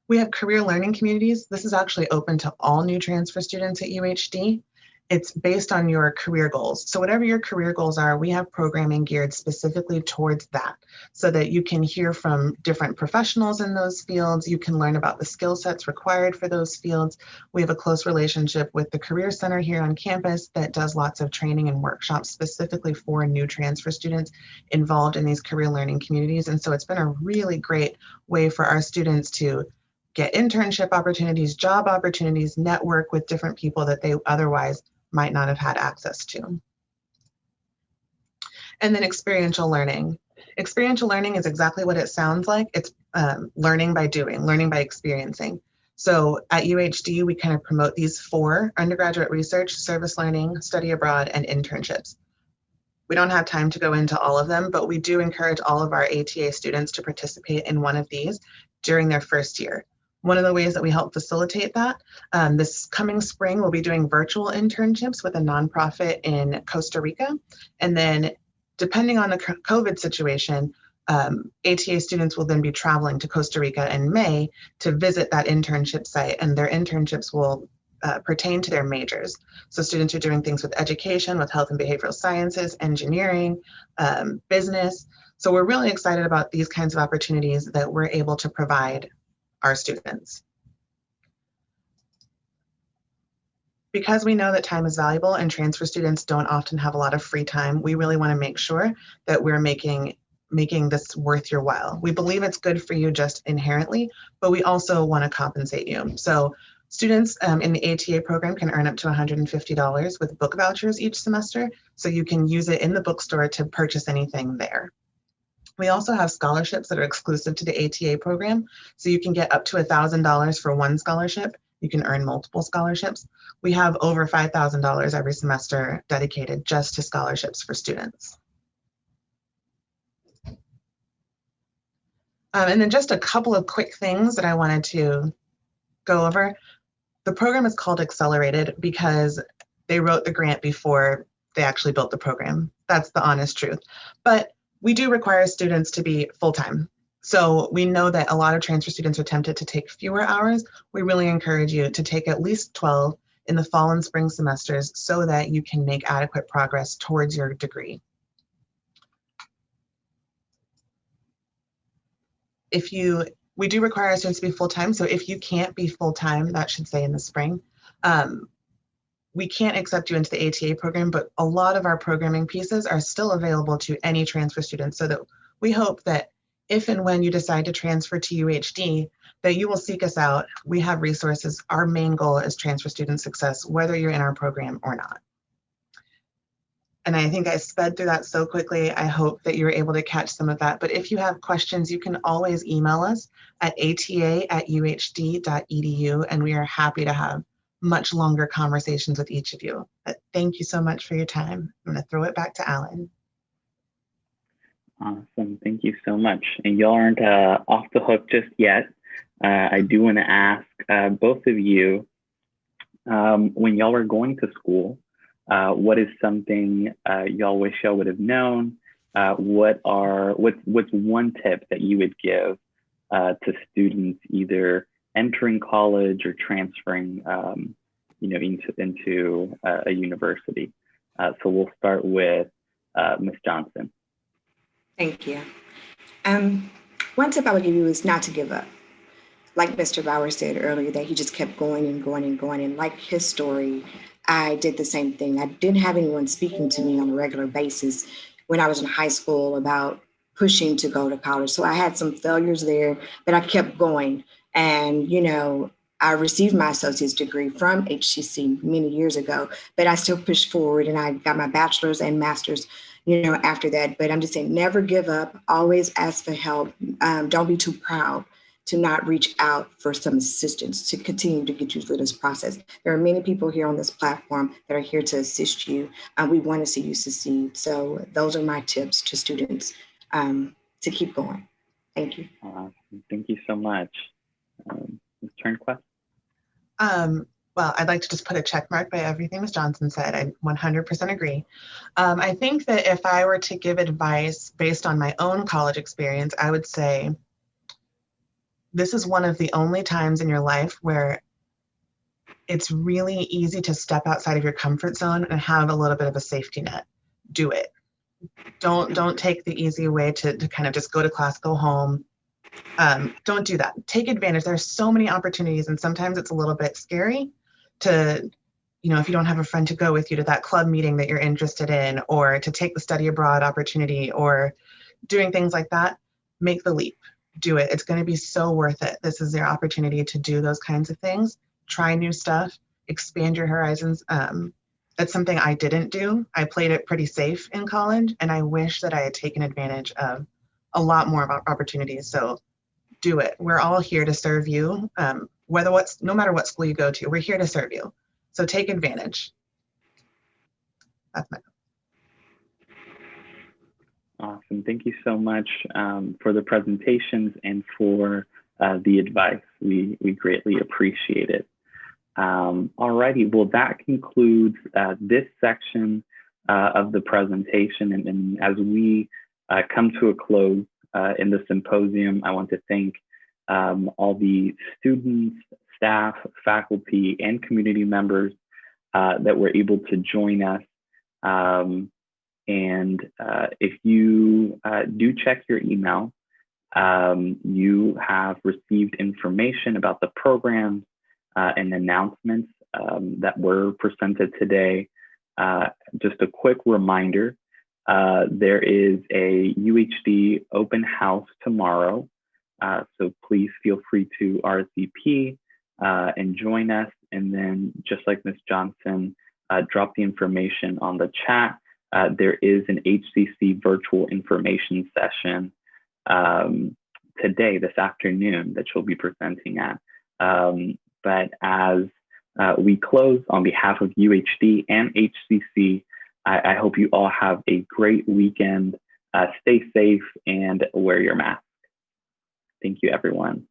We have career learning communities. This is actually open to all new transfer students at UHD. It's based on your career goals. So whatever your career goals are, we have programming geared specifically towards that so that you can hear from different professionals in those fields. You can learn about the skill sets required for those fields. We have a close relationship with the Career Center here on campus that does lots of training and workshops specifically for new transfer students involved in these career learning communities. And so it's been a really great way for our students to get internship opportunities, job opportunities, network with different people that they otherwise might not have had access to. And then experiential learning. Experiential learning is exactly what it sounds like. It's learning by doing, learning by experiencing. So at UHD, we kind of promote these 4: undergraduate research, service learning, study abroad, and internships. We don't have time to go into all of them, but we do encourage all of our ATA students to participate in one of these during their first year. One of the ways that we help facilitate that, this coming spring, we'll be doing virtual internships with a nonprofit in Costa Rica. And then depending on the COVID situation, ATA students will then be traveling to Costa Rica in May to visit that internship site, and their internships will pertain to their majors. So students are doing things with education, with health and behavioral sciences, engineering, business. So we're really excited about these kinds of opportunities that we're able to provide our students. Because we know that time is valuable and transfer students don't often have a lot of free time, we really want to make sure that we're making this worth your while. We believe it's good for you just inherently, but we also want to compensate you. So students in the ATA program can earn up to $150 with book vouchers each semester, so you can use it in the bookstore to purchase anything there. We also have scholarships that are exclusive to the ATA program. So you can get up to $1,000 for one scholarship. You can earn multiple scholarships. We have over $5,000 every semester dedicated just to scholarships for students. And then just a couple of quick things that I wanted to go over. The program is called Accelerated because they wrote the grant before they actually built the program. That's the honest truth. But we do require students to be full-time. So we know that a lot of transfer students are tempted to take fewer hours. We really encourage you to take at least 12 in the fall and spring semesters so that you can make adequate progress towards your degree. We do require our students to be full-time. So if you can't be full-time, that should say in the spring, we can't accept you into the ATA program, but a lot of our programming pieces are still available to any transfer students, so that we hope that if and when you decide to transfer to UHD, that you will seek us out. We have resources. Our main goal is transfer student success, whether you're in our program or not. And I think I sped through that so quickly. I hope that you were able to catch some of that. But if you have questions, you can always email us at ata@uhd.edu, and we are happy to have much longer conversations with each of you. But thank you so much for your time. I'm going to throw it back to Alan. Awesome. Thank you so much. And y'all aren't off the hook just yet. I do want to ask both of you, when y'all are going to school, what is something y'all wish y'all would have known? What's one tip that you would give to students either entering college or transferring, into a university? So we'll start with Ms. Johnson. Thank you. One tip I would give you is not to give up. Like Mr. Bauer said earlier, that he just kept going and going and going. And like his story, I did the same thing. I didn't have anyone speaking to me on a regular basis when I was in high school about pushing to go to college. So I had some failures there, but I kept going. And, I received my associate's degree from HCC many years ago, but I still pushed forward and I got my bachelor's and master's, after that. But I'm just saying, never give up, always ask for help. Don't be too proud to not reach out for some assistance to continue to get you through this process. There are many people here on this platform that are here to assist you. We want to see you succeed. So those are my tips to students to keep going. Thank you. Thank you so much. Ms. Turnquest? Well, I'd like to just put a check mark by everything Ms. Johnson said. I 100% agree. I think that if I were to give advice based on my own college experience, I would say, this is one of the only times in your life where it's really easy to step outside of your comfort zone and have a little bit of a safety net. Do it. Don't take the easy way to kind of just go to class, go home. Don't do that. Take advantage. There's so many opportunities, and sometimes it's a little bit scary to, if you don't have a friend to go with you to that club meeting that you're interested in, or to take the study abroad opportunity, or doing things like that. Make the leap. Do it. It's going to be so worth it. This is your opportunity to do those kinds of things. Try new stuff, expand your horizons. That's something I didn't do. I played it pretty safe in college, and I wish that I had taken advantage of a lot more opportunities. So do it. We're all here to serve you. No matter what school you go to, we're here to serve you. So take advantage. That's my. Awesome. Thank you so much for the presentations and for the advice. We greatly appreciate it. All righty. Well, that concludes this section of the presentation. And as we come to a close in the symposium, I want to thank all the students, staff, faculty, and community members that were able to join us. And if you do check your email, you have received information about the programs and announcements that were presented today. Just a quick reminder, there is a UHD open house tomorrow. So please feel free to RSVP and join us. And then just like Ms. Johnson dropped the information on the chat, there is an HCC virtual information session today, this afternoon, that she'll be presenting at. But as we close, on behalf of UHD and HCC, I hope you all have a great weekend. Stay safe and wear your mask. Thank you, everyone.